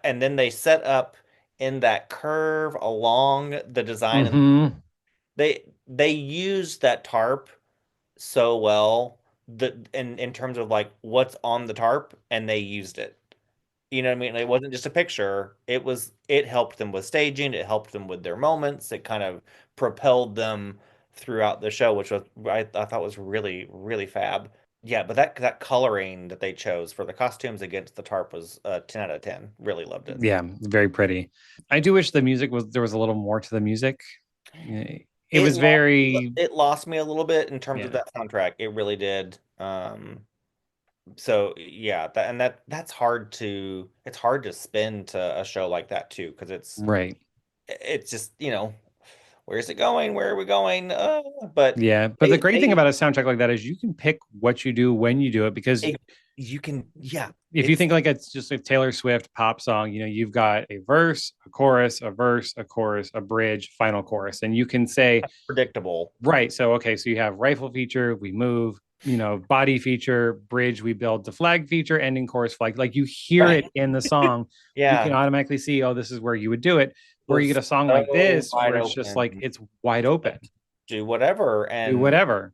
and then they set up in that curve along the design, and Mm-hmm. they used that tarp so well, in terms of like what's on the tarp, and they used it. You know what I mean? It wasn't just a picture. It helped them with staging, it helped them with their moments, it kind of propelled them throughout the show, which I thought was really, really fab. Yeah, but that coloring that they chose for the costumes against the tarp was 10 out of 10. Really loved it. Yeah, very pretty. I do wish the music was there was a little more to the music. It It was lost very, it lost me a little bit in terms of yeah, that soundtrack. It really did. So yeah, that's hard to it's hard to spin to a show like that too, because right. it's just, where's it going? Where are we going? But Yeah, but the great thing they about a soundtrack like that is you can pick what you do when you do it because you can, yeah, if you it's think like it's just a Taylor Swift pop song, you've got a verse, a chorus, a verse, a chorus, a bridge, final chorus, and you can say, predictable. right, so okay, so you have rifle feature, we move, body feature, bridge, we build the flag feature, ending chorus flag. Like you hear Right. it in the song, you can Yeah. automatically see, oh, this is where you would do it. Where you get Was a song like so this, wide where it's just like open. it's wide open, Do whatever. do And whatever.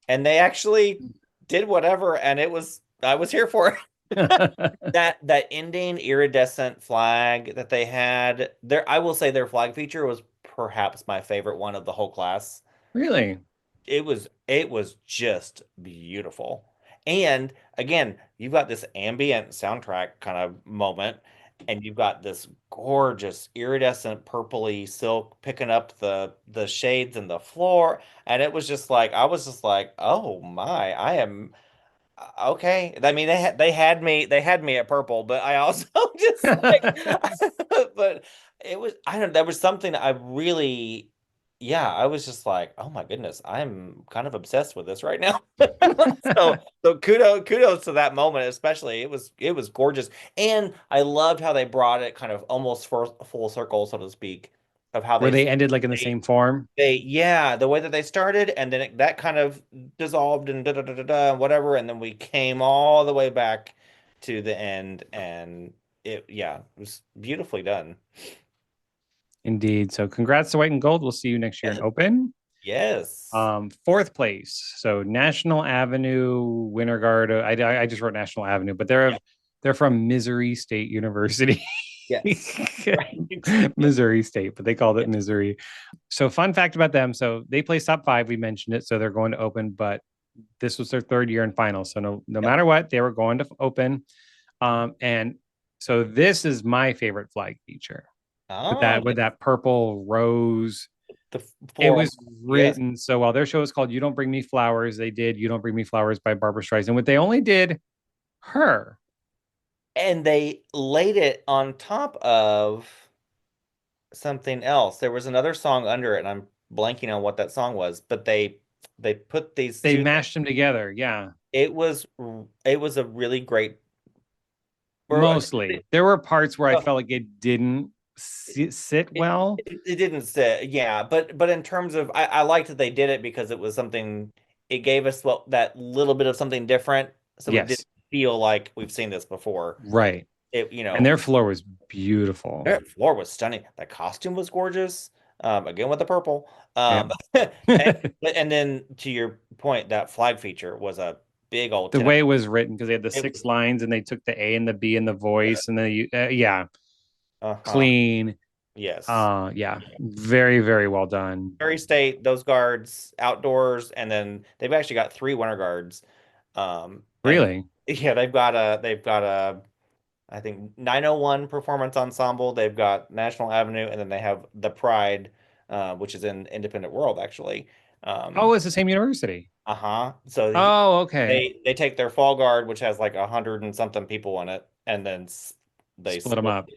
they actually did whatever, and I was here for it. That ending iridescent flag that they had there, I will say their flag feature was perhaps my favorite one of the whole class. Really? It was just beautiful. And again, you've got this ambient soundtrack kind of moment, and you've got this gorgeous iridescent purpley silk picking up the shades in the floor, and I was just like, oh my, I am okay. I mean, they had me at purple, but I also just like, but I don't, there was something I really, yeah, I was just like, oh my goodness, I'm kind of obsessed with this right now. So kudos to that moment, especially. It was gorgeous, and I loved how they brought it kind of almost for full circle, so to speak, of how Where they ended like in the they same form. yeah, the way that they started, and then that kind of dissolved and da da da da da whatever, and then we came all the way back to the end, and it was beautifully done. Indeed. So congrats to White and Gold. We'll see you next year in Yes. Open. Yes. Fourth place. So National Avenue, Winter Guard. I just wrote National Avenue, but Yeah. they're from Missouri State University. Yes. Right. Missouri State, but they called Yeah. it Missouri. So fun fact about them. So they placed top five. We mentioned it. So they're going to Open, but this was their third year in finals. So no Yep. matter what, they were going to Open. And so this is my favorite flag feature with Oh, that purple rose. the It floral. was Yes. written so well. Their show is called "You Don't Bring Me Flowers." They did "You Don't Bring Me Flowers" by Barbara Streisand, but they only did her. And they laid it on top of something else. There was another song under it, and I'm blanking on what that song was, but they put these They two. mashed them together. Yeah, It was a really great. Or mostly. There were parts where I felt like it didn't sit well. it didn't say, yeah, but in terms of, I liked that they did it because it was something. it gave us that little bit of something different, so it didn't Yes, feel like we've seen this before. right. It, And their floor was beautiful. their floor was stunning. The costume was gorgeous. Again with the purple. Yep. And, and then to your point, that flag feature was a big old The 10. way it was written, because they had the It six was lines and they took the A and the B and the good. voice and the yeah, Uh-huh. clean. Yes. Yeah, very, very well done. Missouri State, those guards outdoors, and then they've actually got three winter guards. And Really? yeah, they've got a I think 901 Performance Ensemble. They've got National Avenue, and then they have the Pride, which is in Independent World actually. Oh, Um, it's the same university. uh-huh. So Oh, okay. they take their fall guard, which has like 100 and something people in it, and then they Split them split up.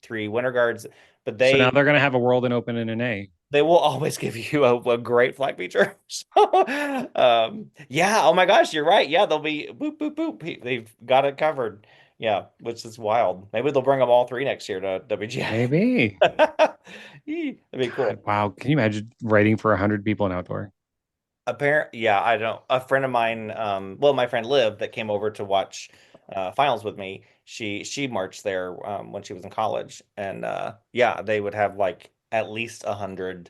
three winter guards. But So now they're gonna have a world and open in an A. they will always give you a great flag feature. So, yeah. Oh my gosh, you're right. Yeah, they'll be boop boop boop. They've got it covered. Yeah, which is wild. Maybe they'll bring them all three next year to WGI. Maybe. That'd be cool. God, wow. Can you imagine writing for 100 people in outdoor? Yeah, I don't. A friend of mine, well, my friend Liv, that came over to watch finals with me. She marched there when she was in college, and yeah, they would have like at least 100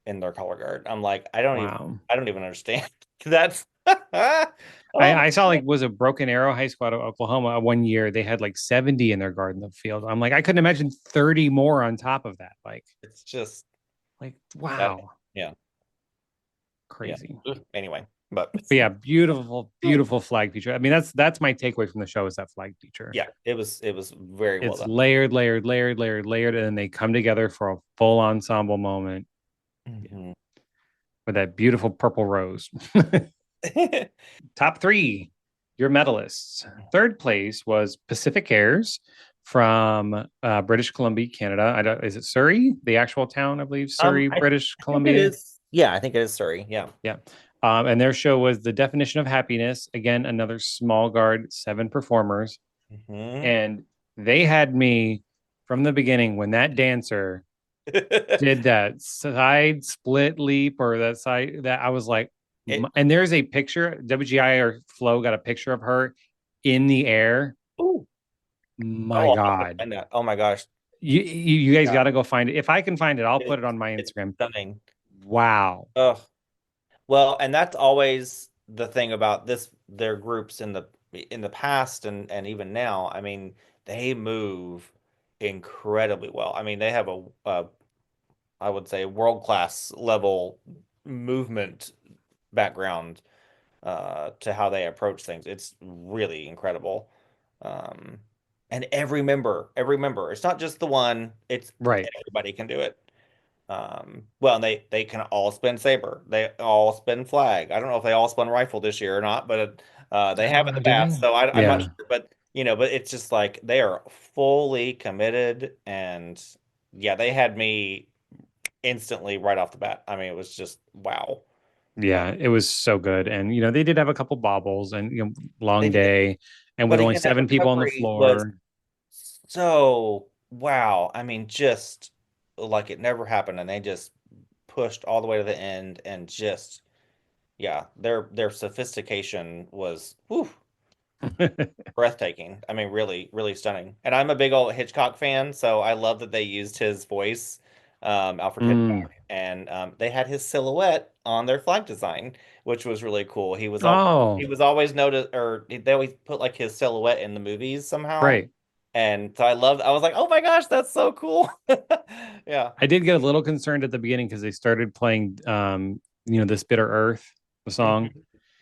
in their color guard. I'm like, Wow. I don't even understand. That's I, oh, I saw like was a Broken Arrow High School out of Oklahoma one year. They had like 70 in their garden of field. I'm like, I couldn't imagine 30 more on top of that. it's just Like that. wow, Yeah, yeah. crazy. Anyway, but But yeah, beautiful, beautiful flag feature. I mean, that's my takeaway from the show is that flag feature. yeah, it was very well It's done. layered, layered, layered, layered, layered, and then they come together for a full ensemble moment. Yeah, Mhm. with that beautiful purple rose. Top three, your medalists. Third place was Pacific Airs from British Columbia, Canada. I don't, is it Surrey, the actual town? I believe Surrey, I British think it Columbia. is. Yeah, I think it is. Sorry. Yeah. Yeah. And their show was The Definition of Happiness. Again, another small guard, 7 performers. Hmm. And they had me from the beginning when that dancer did that side split leap or that side that I was like, It. and there's a picture, WGI or Flo got a picture of her in the air. Ooh. My Oh, I'll have to God. find that. Oh my gosh. You guys Yeah. got to go find it. If I can find it, I'll put It's it on my it's Instagram. stunning. Wow. Ugh. Well, and that's always the thing about their groups in the past and even now. I mean, they move incredibly well. I mean, they have a I would say world-class level movement background to how they approach things. It's really incredible. Um, and every member, it's not just the one, it's Right. everybody can do it. Well, and they can all spin saber. They all spin flag. I don't know if they all spun rifle this year or not, but they have in the Did past. they? So I'm not Yeah. sure, but but it's just like they are fully committed, and yeah, they had me instantly right off the bat. I mean, it was just wow. Uh, Yeah. It was so good. And, they did have a couple bobbles and, they long did, day and with but only again, that 7 people on the recovery was floor. so wow. I mean, just like it never happened, and they just pushed all the way to the end, and just yeah, their sophistication was whew, breathtaking. I mean, really, really stunning. And I'm a big old Hitchcock fan, so I love that they used his voice, Alfred Mm. Hitchcock, and they had his silhouette on their flag design, which was really cool. Oh, He was always noticed, or they always put like his silhouette in the movies somehow. right. And so I was like, oh my gosh, that's so cool. Yeah. I did get a little concerned at the beginning because they started playing, This Bitter Earth, the song,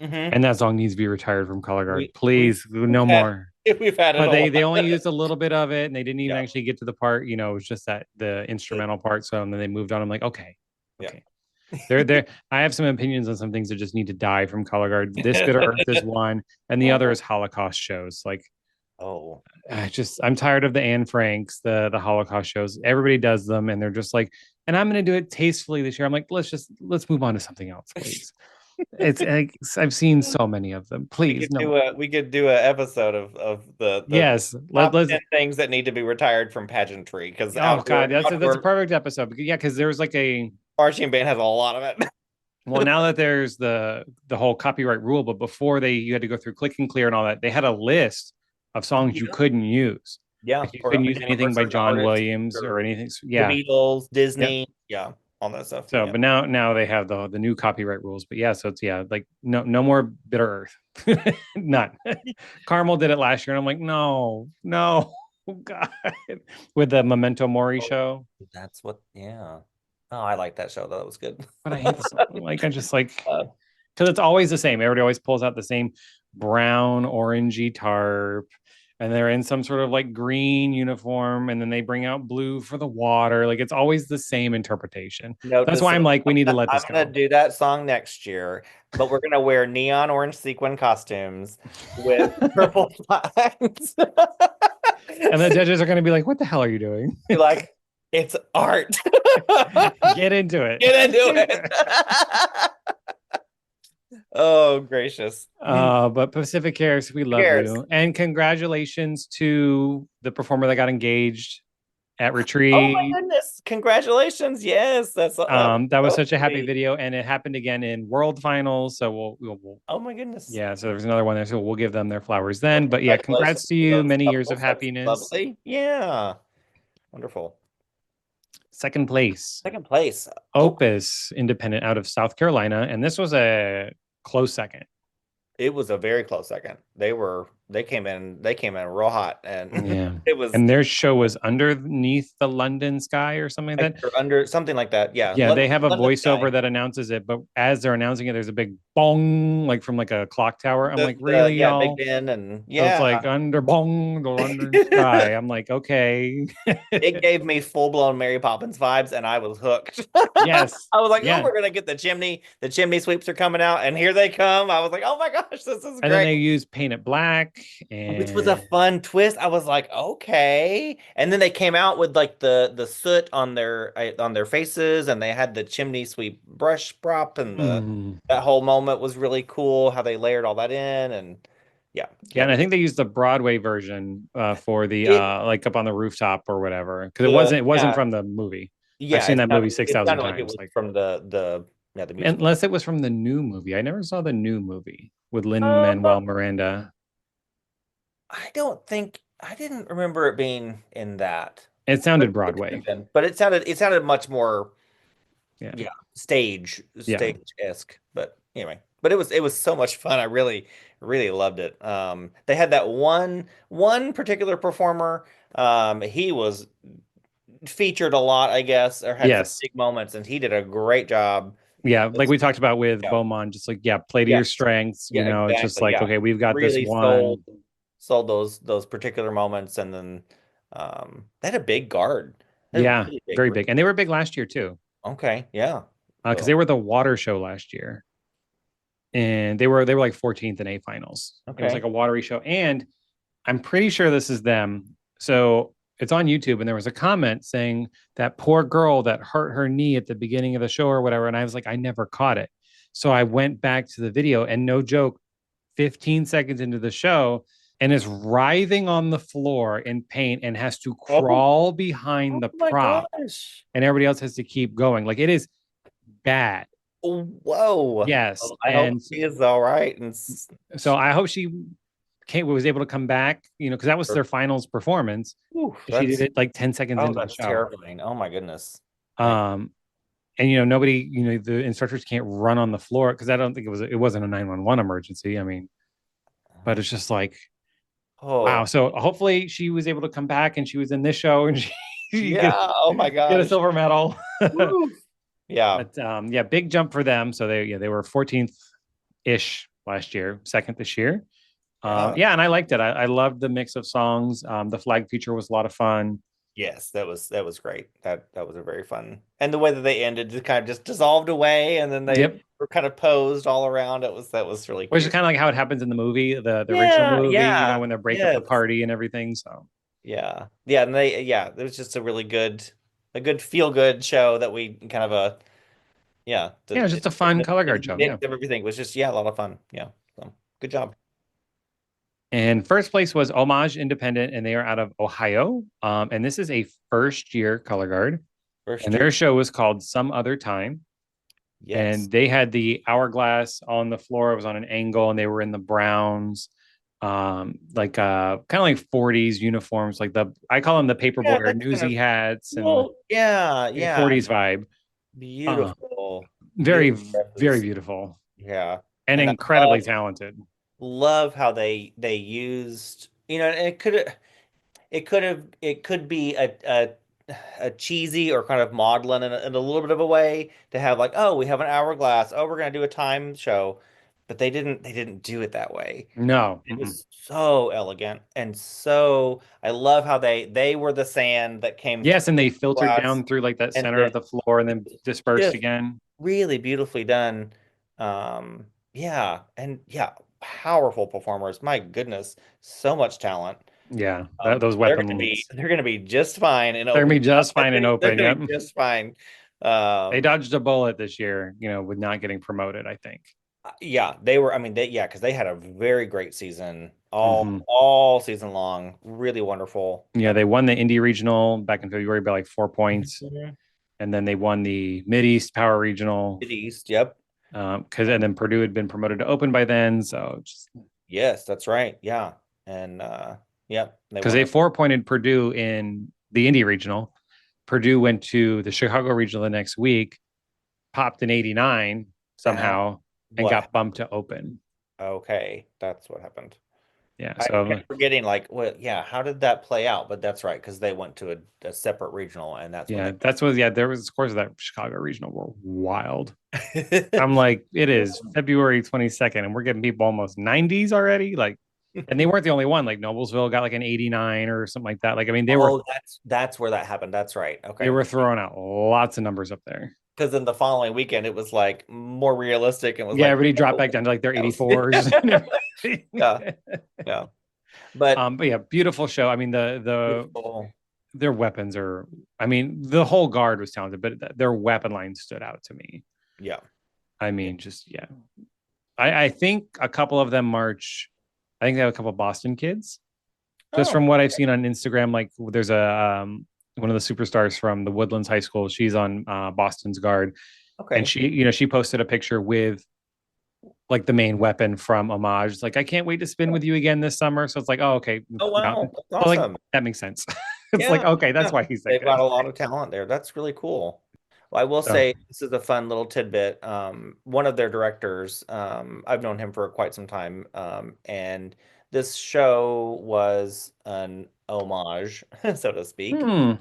Hmm. Hmm. and that song needs to be retired from color guard. We've Please, no had more. we've had it But a they lot. only used a little bit of it, and they didn't even Yeah. actually get to the part. It was just that the instrumental part. So and then they moved on. I'm like, okay, Yeah. okay. There. I have some opinions on some things that just need to die from color guard. This Bitter Earth is one, and the other Oh. is Holocaust shows. Like Oh. I'm tired of the Anne Franks, the Holocaust shows. Everybody does them, and they're just like, and I'm going to do it tastefully this year. I'm like, let's move on to something else, please. It's like I've seen so many of them. Please, no more. We could do an episode of the Yes, top let's. 10 things that need to be retired from pageantry because Oh God, that's a outdoor perfect episode. Yeah, because there was like a marching band has a lot of it. Well, now that there's the whole copyright rule, but before you had to go through click and clear and all that. They had a list of songs you Yeah. couldn't use. Yeah, Like you or couldn't use or anything by certain John artists Williams or or anything. the Yeah. Beatles, Yep. Disney, yeah, all that stuff. So, Yeah. but now they have the new copyright rules. But yeah, so it's like no more Bitter Earth, none. Carmel did it last year, and I'm like, no, oh God, with the Memento Mori Oh, show. that's what, yeah. Oh, I like that show though. That was good. But I hate the song. Like I just like Uh, because it's always the same. Everybody always pulls out the same brown, orangey tarp, and they're in some sort of like green uniform, and then they bring out blue for the water. Like it's always the same interpretation. Note That's to why I'm self, like, we need to let I'm this gonna go. do that song next year, but we're gonna wear neon orange sequin costumes with purple flags. And the judges are going to be like, what the hell are you doing? Be like, it's art. Get into it. Get into it. Oh, gracious. Who But Pacific Cares, we love cares? you. And congratulations to the performer that got engaged at Oh my Retreat. goodness. Congratulations. Yes, that was That was so such a happy sweet. video, and it happened again in World Finals. So Oh my goodness. yeah. So there's another one there. So we'll give them their flowers then. Well, But yeah, congratulations congrats to to you. those Many years of couples. That's happiness. lovely. Yeah. Wonderful. Second place, Second place. Oh, Opus Independent out of South Carolina, and this was a close second. it was a very close second. They came in real hot and Yeah. it was And their show was Underneath the London Sky or something like that. or under something like that. Yeah. Yeah, they have a London Sky. voiceover that announces it, but as they're announcing it, there's a big bong, like from like a clock tower. I'm like, The really, yeah, Big y'all? Ben and So it's yeah. like under bong, the London sky. I'm like, okay. It gave me full-blown Mary Poppins vibes and I was hooked. Yes. I was like, oh, Yeah. we're gonna get the chimney. The chimney sweeps are coming out, and here they come. I was like, oh my gosh, this is And then great. they use Paint It Black Which was a and fun twist. I was like, okay. And then they came out with like the soot on their faces, and they had the chimney sweep brush prop, and the mm, that whole moment was really cool. How they layered all that in, and yeah, yeah, and yep. I think they used the Broadway version for the It like up on the rooftop or whatever. Because the it wasn't yeah from the movie. I've yeah seen that movie six it thousand sounded like it times. was Like from the yeah the musical. unless it was from the new movie. I never saw the new movie with Lin Um, Manuel Miranda. I didn't remember it being in that. It But sounded it could Broadway. have been. But it sounded much more, Yeah. yeah, Yeah. stage-esque. But anyway, but it was so much fun. I really, really loved it. They had that one particular performer. He was featured a lot, I guess, or had some Yes. big moments, and he did a great job. Yeah. Like we talked about with Yeah. Beaumont, just like, yeah, play to your Yes. strengths. Yeah, It's just exactly. like, Yeah. okay, we've got this Really sold one. sold those particular moments, and then they had a big guard. They had a Yeah. really big Very group. big. And they were big last year too. Okay, yeah. Because So they were the water show last year. And they were like 14th in A finals. It was like okay. a watery show. And I'm pretty sure this is them. So it's on YouTube, and there was a comment saying that poor girl that hurt her knee at the beginning of the show or whatever. And I was like, I never caught it. So I went back to the video, and no joke, 15 seconds into the show, and is writhing on the floor in pain and has to Oh, crawl oh behind the my prop, gosh. and everybody else has to keep going. Like it is bad. Oh, whoa. Yes. Well, I hope And she is all right. so I hope she was able to come back, because that was their finals performance. Ooh, She did it like 10 seconds into the that's show. terrifying. Oh my goodness. Um, and nobody, the instructors can't run on the floor because I don't think it wasn't a 911 emergency. I mean, but it's just like, wow. Oh, So hopefully she was able to come back and she was in this show and she yeah. could Oh my get a gosh. silver medal. Woo. Yeah. But yeah, big jump for them. So they were 14th ish last year, second this year. Yeah. Yeah, and I liked it. I loved the mix of songs. The flag feature was a lot of fun. Yes, that was great. That was a very fun. And the way that they ended just kind of just dissolved away, and then Yep. they were kind of posed all around. That was really Which is cute. kind of like how it happens in the movie, the original Yeah, movie, yeah. when they break up the Yes. party and everything. So Yeah. Yeah, and it was just a good feel good show that we kind of yeah, yeah, it's just a fun color guard the show. mix Yeah. of everything was just, yeah, a lot of fun. Yeah. So good job. And first place was Homage Independent, and they are out of Ohio. And this is a first year color guard, First and year. their show was called Some Other Time. Yes. and they had the hourglass on the floor. It was on an angle, and they were in the browns, like kind of like 40s uniforms, like the I call them the Yeah, paperboy or that's kind newsy of hats, and well, yeah, like yeah. 40s vibe. Uh, Beautiful. very, Beautiful very dresses. beautiful Yeah. and And I incredibly talented. love how they used, and it could be a cheesy or kind of maudlin in a little bit of a way to have like, oh, we have an hourglass. Oh, we're gonna do a time show. But they didn't do it that way. No. It Mm-mm. was so elegant and so I love how they were the sand that came through Yes, and they the filtered glass down through like that and center then of the floor and it then was dispersed just again. really beautifully done. Yeah, and yeah, powerful performers. My goodness, so much talent. Yeah, those They're gonna be weapons, they're gonna be just fine in they're gonna open. be just I fine and think they're open. gonna Yep. be just fine. They Um, dodged a bullet this year, with not getting promoted, I think. yeah, they were. I mean, yeah, because they had a very great season Hmm. all season long. Really wonderful. Yeah, they won the Indy Regional back in February by like 4 points, Mhm. and then they won the Mid East Power Regional. Mid East, yep. Because and then Purdue had been promoted to Open by then, so just Yes, that's right. Yeah, and yep, they because won they it. 4 pointed Purdue in the Indy Regional. Purdue went to the Chicago Regional the next week, popped an 89 That somehow, and what? got bumped to Open. Okay, that's what happened. Yeah, I so kept forgetting, like, what? Yeah, how did that play out? But that's right, because they went to a separate regional, and that's when yeah, they. that's what. Yeah, there was scores of that Chicago Regional were wild. I'm like, it is February 22nd, and we're getting people almost 90s already. Like, and they weren't the only one. Like Noblesville got like an 89 or something like that. Like, I mean, Oh, that's where that happened. That's right. they Okay. were throwing out lots of numbers up there. Because then the following weekend it was like more realistic and was Yeah, like, everybody dropped oh, back down to like their that was 84s and everything. yeah, yeah. But But yeah, beautiful show. I mean, beautiful. their weapons are. I mean, the whole guard was talented, but their weapon line stood out to me. Yeah. I Yeah. mean, just yeah. I think a couple of them march. I think they have a couple of Boston kids. Just Oh, from what I've seen on Instagram, like there's a one of the superstars from the Woodlands High School. She's on Boston's guard, and okay. she posted a picture with like the main weapon from Homage. It's like I can't wait to spin with you again this summer. So it's like, oh, okay, Oh, yeah, wow. That's but like awesome. that makes sense. It's like Yeah. okay, that's Yeah. why he's that They've got good. a lot of talent there. That's really cool. Well, I will So, say this is a fun little tidbit. One of their directors, I've known him for quite some time, and this show was an homage, so to speak, hmm,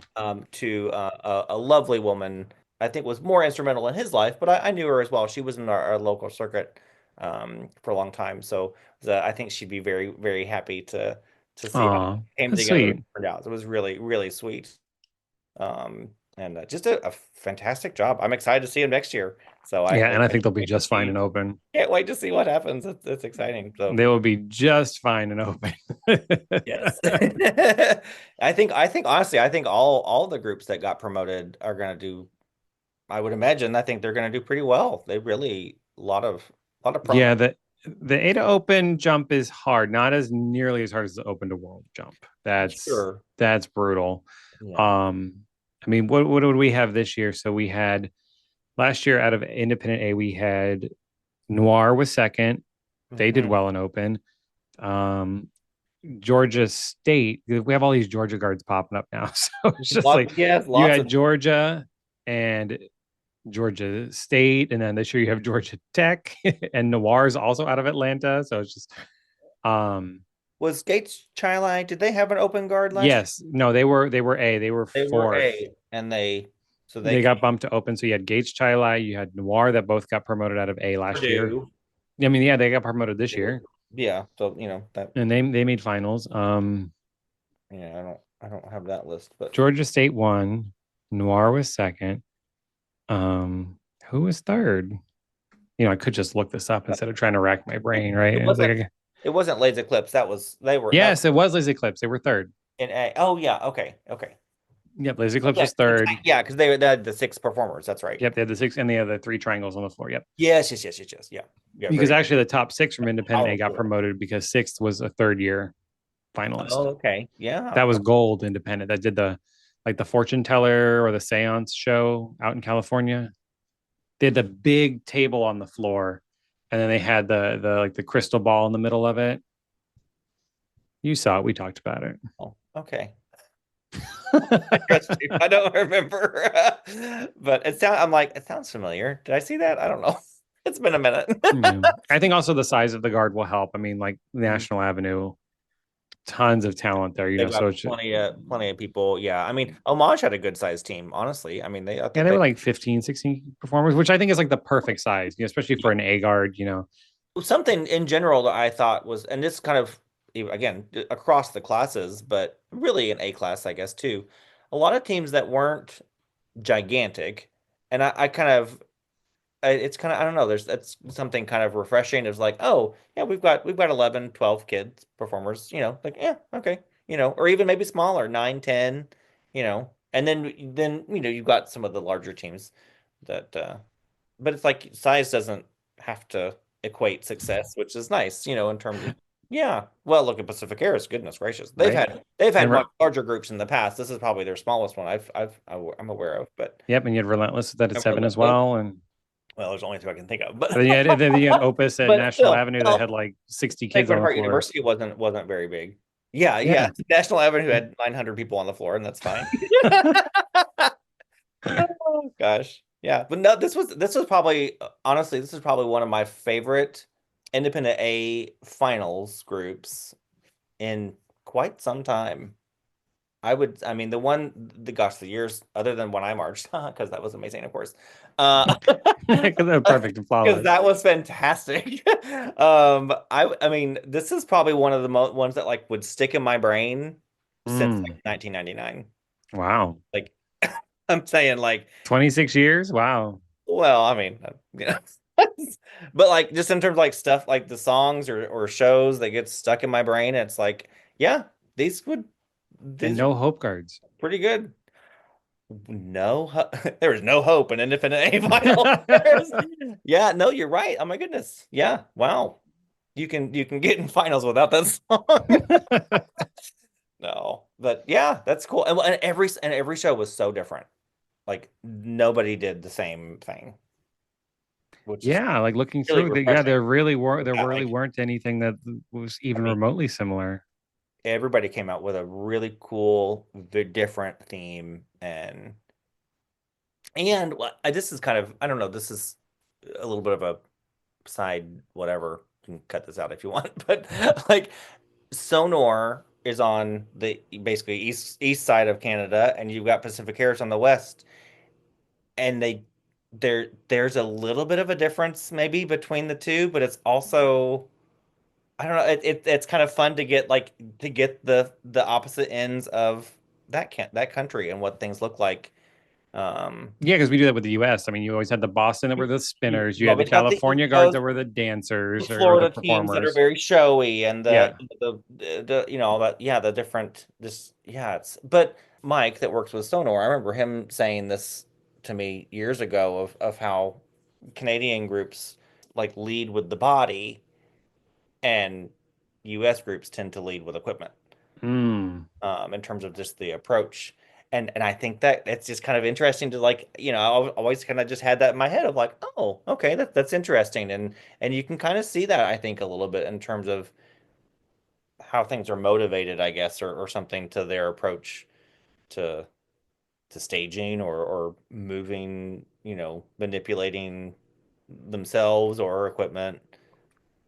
to a lovely woman. I think was more instrumental in his life, but I knew her as well. She was in our local circuit for a long time, so I think she'd be very, very happy to see how aw, it came that's together and sweet. turned out. It was really, really sweet. And just a fantastic job. I'm excited to see him next year. So Yeah, I and I can't think they'll be wait to just fine and see open. can't wait to see what happens. It's exciting. So They will be just fine and open. yes. I think honestly, I think all the groups that got promoted are gonna do, I would imagine, I think they're gonna do pretty well. They really a lot of promise. Yeah, the Ada Open jump is hard, not as nearly as hard as the Open to World jump. Sure. That's brutal. Yeah. Um, I mean, what would we have this year? So we had last year out of Independent A, we had Noir was second. They did Hmm. well in Open. Um, Georgia State, we have all these Georgia guards popping up now. So it's just like Yes, you lots had of Georgia and Georgia State, and then this year you have Georgia Tech, and Noir is also out of Atlanta. So it's just, um, was Gates Chili, did they have an open guard last year? yes, no, they were A, they were They were fourth. A and they They came got bumped to Open. So you had Gates Chili, you had Noir that both got promoted out of A last year. Purdue. I mean, yeah, they got promoted this Purdue. year, Yeah, so that and they made finals. yeah, I don't have that list, but Georgia State won. Noir was second. Who was third? I could just look this up uh, instead of trying to rack my brain, right? it And it's like, wasn't it wasn't Laser Eclipse. That was yes, it was Lazy Eclipse. They were third. in A. Oh yeah, okay, okay. Yep, Lazy Oh Eclipse yeah, was third. yeah, because they had the six performers. That's right. Yep, they had the six and they had the three triangles on the floor. Yep. Yes, yes, yes, yes, yes. Yeah, yeah. Because Very actually the top six from Independent A got powerful. promoted because sixth was a third year finalist. Oh, okay. Yeah. That was gold independent. That did the fortune teller or the seance show out in California. They had the big table on the floor, and then they had the like the crystal ball in the middle of it. You saw it. We talked about it. Oh, okay. I trust you. I don't remember, but I'm like, it sounds familiar. Did I see that? I don't know. It's been a minute. Yeah. I think also the size of the guard will help. I mean, like National Avenue, tons of talent there, They've so got it's plenty of people. Yeah, I mean, Homage had a good sized team, honestly. I mean, I yeah, think they were they like 15, 16 performers, which I think is like the perfect size, especially for an A guard. something in general that I thought was, and this kind of again across the classes, but really in A class, I guess too. A lot of teams that weren't gigantic, and I kind of it's kind of I don't know, there's that's something kind of refreshing. It's like, oh yeah, we've got 11, 12 kids performers, like yeah, okay, or even maybe smaller, 9, 10, and then you've got some of the larger teams that but it's like size doesn't have to equate success, which is nice, in terms of yeah. Well, look at Pacific Airs, goodness gracious. They've right. had they've had And much larger groups in the past. This is probably their smallest one I'm aware of, but yep, and you had Relentless that at I'm seven as relentless. well, and Well, there's only two I can think of, but then you had Opus at but National still, Avenue that had well, like 60 kids Sacred on the Heart floor. University wasn't very big. Yeah, yeah. Yeah. National Avenue had 900 people on the floor, and that's fine. Oh gosh, yeah. But no, this was probably honestly, this is probably one of my favorite Independent A finals groups in quite some time. I mean, the years other than when I marched, because that was amazing, of course. Because they're perfect and Because flawless. that was fantastic. I mean, this is probably one of the ones that like would stick in my brain since Mm, like 1999. wow. Like I'm saying, like, 26 years? Wow. well, I mean, but like just in terms of like stuff like the songs or shows that get stuck in my brain, it's like, yeah, these would And these are no hope guards. pretty good. No, there is no hope in Independent A final. Yeah, no, you're right. Oh my goodness. Yeah, wow. You can get in finals without that song. No, but yeah, that's cool. And every show was so different. Like nobody did the same thing, which is Yeah, like looking really through yeah, refreshing. there Yeah, really like weren't anything that was I even mean, remotely similar. everybody came out with a really cool, very different theme, and this is kind of I don't know. This is a little bit of a side whatever. You can cut this out if you want, but like Sonor is on the basically east side of Canada, and you've got Pacific Airs on the west, and there's a little bit of a difference maybe between the two, but it's also I don't know. It's kind of fun to get the opposite ends of that country and what things look like. Um, Yeah, because we do that with the US. I mean, you always had the Boston that were the spinners, you you've had the always got the East California guards Coast, that were the the dancers or the Florida teams that are performers. very showy, and Yeah. all that. Yeah, the different just yeah. It's but Mike that works with Sonor, I remember him saying this to me years ago of how Canadian groups like lead with the body and US groups tend to lead with equipment Mm. in terms of just the approach. And I think that it's just kind of interesting to like, I've always kind of just had that in my head of like, oh, okay, that's interesting. And you can kind of see that I think a little bit in terms of how things are motivated, I guess, or something to their approach to staging or moving, manipulating themselves or equipment.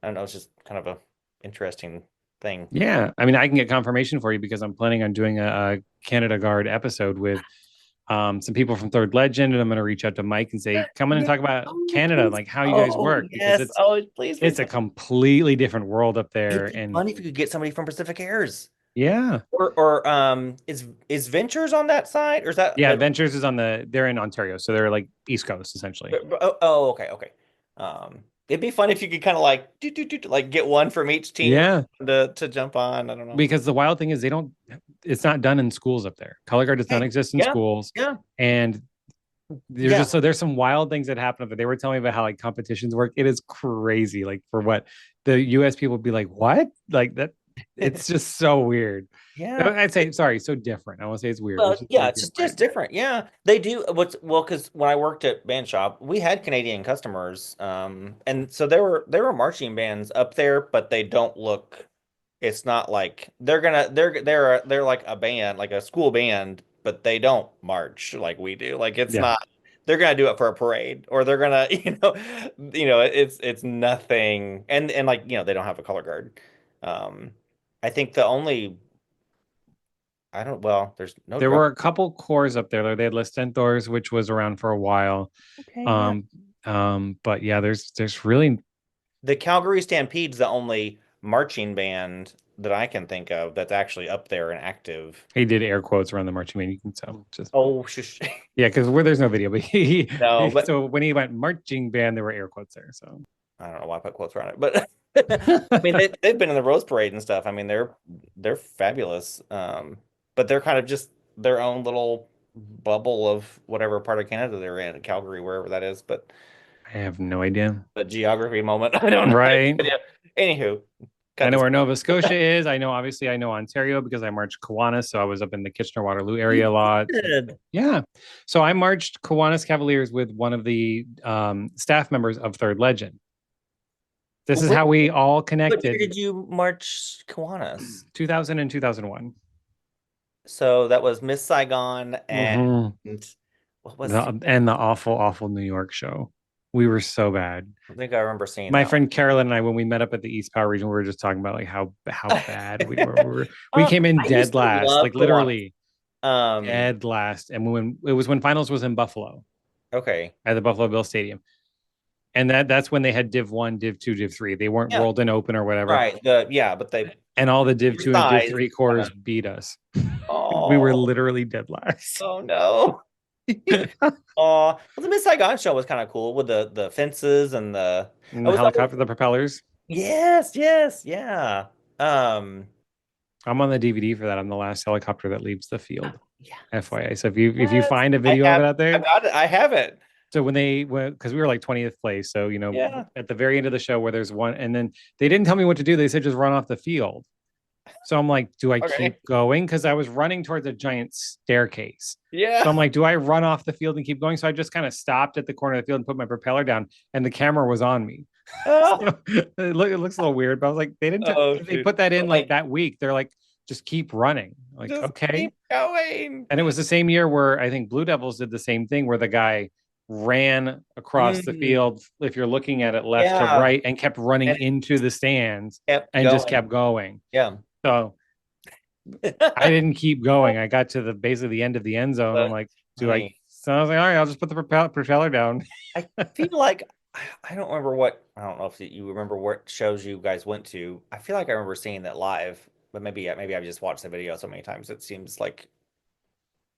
I don't know, it's just kind of a interesting thing. Yeah. I mean, I can get confirmation for you because I'm planning on doing a Canada Guard episode with some people from Third Legend, and I'm going to reach out to Mike and say, come in and Yeah. talk about Oh, Canada, please. like how you guys Oh, work, because yes. Oh, please, please, it's a please. completely different world up there. It'd be And fun if you could get somebody from Pacific Airs. yeah, Or is Ventures on that side? Or is that yeah, Ventures is they're in Ontario, so they're like East Coast essentially. oh, okay, okay. It'd be fun if you could kind of like like get one from each team Yeah, to jump on. I don't know. because the wild thing is it's not done in schools up there. Color guard does not Hey, exist in yeah, schools, yeah, and yeah. there's some wild things that happen up there. They were telling me about how like competitions work. It is crazy. Like for what the US people would be like, what? Like that It's just so weird. Yeah. I'd say sorry, so different. I won't say it's weird. Well, It's just yeah, so it's just different. different. Yeah, they do what's well because when I worked at band shop, we had Canadian customers, and so there were marching bands up there, but they don't look. It's not like they're like a band, like a school band, but they don't march like we do. Like it's Yeah. not. They're gonna do it for a parade, or they're gonna, it's nothing, and like they don't have a color guard. Um, I think the only I don't well, there's no There drum. were a couple cores up there. They had Les Stentors, which was around for a while. Okay, yeah. Um, but yeah, there's really The Calgary Stampede's the only marching band that I can think of that's actually up there and active. he did air quotes around the marching band. You can tell just Oh, shush. yeah, because where there's no video, but No, but so when he went marching band, there were air quotes there. So I don't know why I put quotes around it, but I mean they've been in the Rose Parade and stuff. I mean they're fabulous. But they're kind of just their own little bubble of whatever part of Canada they're in, Calgary, wherever that is. But I have no idea. the geography moment, I don't know. I have Right. no idea. Anywho, I cut know this. where Nova Scotia is. I know, obviously, I know Ontario because I marched Kiwanis. So I was up in the Kitchener Waterloo You area a lot. did. Yeah. So I marched Kiwanis Cavaliers with one of the staff members of Third Legend. This is When, how we all what year connected did you march Kiwanis? 2000 and 2001. So that was Miss Saigon and Mm-hmm. what was the And the awful, awful New York show. We were so bad. I think I remember seeing My that friend Carolyn and I, when we met up at the East Power region, we were just talking about like how one. bad we were. We came in I used dead to last, love like Kiwanis. literally Um, dead last. And when it was when finals was in Buffalo okay. at the Buffalo Bill Stadium, and that's when they had Div One, Div Two, Div Three. They weren't Yeah, world and open or whatever. right. But they And all the Div your Two and Div size Three kind of cores beat us. We were oh literally dead last. oh no. Oh, well, the Miss Saigon show was kind of cool with the fences and the And I the was helicopter, the propellers. yes, yeah. Um, I'm on the DVD for that. I'm the last helicopter that leaves the field. yeah. FYI. So if you Yes. find a I video of it have out I there, got it. I have it. so when they went, because we were like 20th place, so Yeah. at the very end of the show where there's one, and then they didn't tell me what to do. They said just run off the field. So I'm like, do I Okay. keep going? Because I was running towards a giant staircase. So Yeah. I'm like, do I run off the field and keep going? So I just kind of stopped at the corner of the field and put my propeller down, and the camera was on me. Oh, So it looks a little weird, but I was like, they didn't. oh They shoot. put that in But, like like, that week. They're like, just keep running. Like, just okay. keep going. And it was the same year where I think Blue Devils did the same thing, where the guy ran across the Mm, field, if you're looking at it left to yeah. right, and kept running And it into the stands kept and just kept going. going. Yeah. So I didn't keep going. I got to the basically the end of the end zone. I'm That's like, do I? funny. So I was like, all right, I'll just put the propeller down. I feel like I don't remember what I don't know if you remember what shows you guys went to. I feel like I remember seeing that live, but maybe I've just watched the video so many times it seems like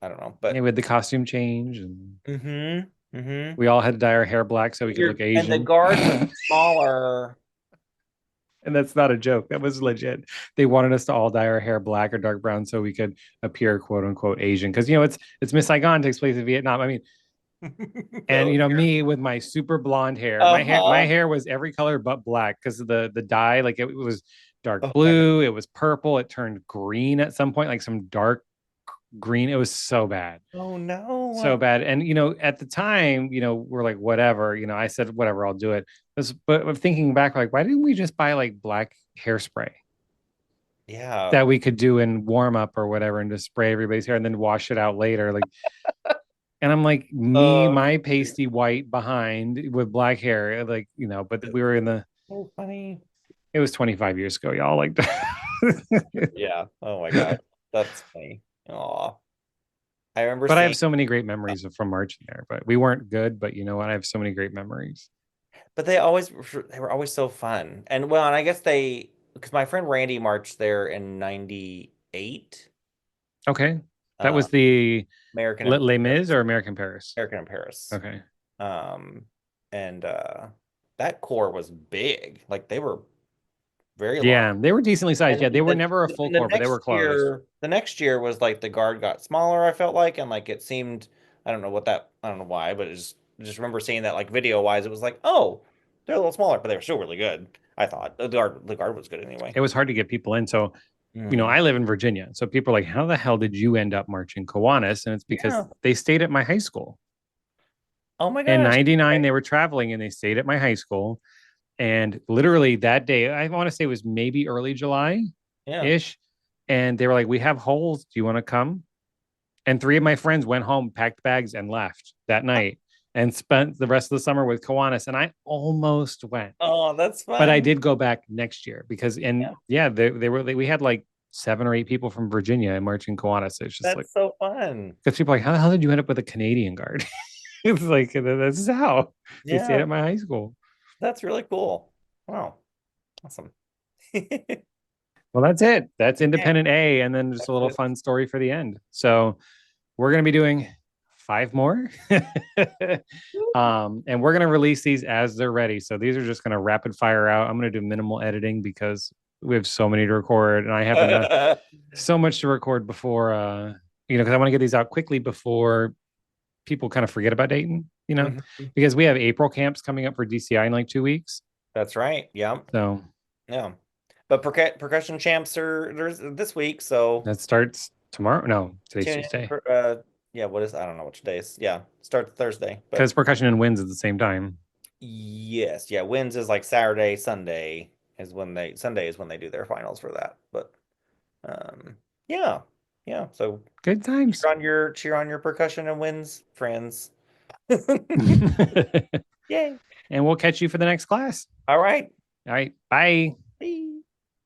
I don't know. Yeah, But with the costume change, and mm-hmm. we all had to dye our hair black so we could look And the Asian. guards were smaller. And that's not a joke. That was legit. They wanted us to all dye our hair black or dark brown so we could appear quote unquote Asian. Because it's Miss Saigon takes place in Vietnam. I mean, and Oh dear. me with my super blonde hair. My Uh-huh. hair was every color but black because of the dye. Like it was dark Oh my God. blue, it was purple, it turned green at some point, like some dark green. It was so bad. Oh So no. bad. And at the time, we're like, whatever, I said, whatever, I'll do it. But I'm thinking back, like, why didn't we just buy like black hairspray Yeah. that we could do in warm up or whatever and just spray everybody's hair and then wash it out later? Like, and I'm like, Oh, my shoot. pasty white behind with black hair, like, but we were So funny. it was 25 years ago, y'all. Like, Yeah. Oh my God. That's funny. Oh, I remember but I seeing, have so many great memories from marching there. But we weren't good, but you know what? I have so many great memories. but they were always so fun. And I guess because my friend Randy marched there in 98, Okay. That uh, was the American in Les Mis Paris. or American Paris? American in Paris. Okay. Um, and that corps was big. Like they were very large. Yeah, they were decently sized. And Yeah, they were the never a full and the core, but they were next close. year, the next year was like the guard got smaller, I felt like, and like it seemed, I don't know why, but just remember seeing that like video wise, it was like, oh, They're a little smaller, but they were still really good. I thought the guard was good anyway. It was hard to get people in. So, Hmm. I live in Virginia. So people are like, how the hell did you end up marching Kiwanis? And it's because Yeah. they stayed at my high school. Oh my In gosh. 99, they were traveling and they stayed at my high school. And literally that day, I want to say it was maybe early July Yeah. ish. And they were like, we have holes. Do you want to come? And three of my friends went home, packed bags, and left that night and spent the rest of the summer with Kiwanis. And I almost went, Oh, that's but I fun. did go back next year because, and Yeah. yeah, we had like 7 or 8 people from Virginia marching Kiwanis. So it's just like, That's so fun. because people are like, how the hell did you end up with a Canadian guard? It's like, this is how they stayed Yeah. at my high school. That's really cool. Wow. Awesome. Well, that's it. That's Okay. Independent A, and then just a That's little it. fun story for the end. So we're going to be doing 5 more. And we're going to release these as they're ready. So these are just going to rapid fire out. I'm going to do minimal editing because we have so many to record and I have enough, so much to record before, because I want to get these out quickly before people kind of forget about Dayton, Mhm. because we have April camps coming up for DCI in like 2 weeks. That's right. Yeah. So Yeah. But percussion champs are there's this week, so that starts tomorrow. No, today's tune in Tuesday for yeah, what is I don't know which days. Yeah, starts Thursday. because But percussion and winds at the same time. yes, yeah, wins is like Saturday, Sunday is when they do their finals for that. But um yeah. Yeah. So Good times. cheer on your percussion and wins, friends. And Yay. we'll catch you for the next class. All right. All right. Bye.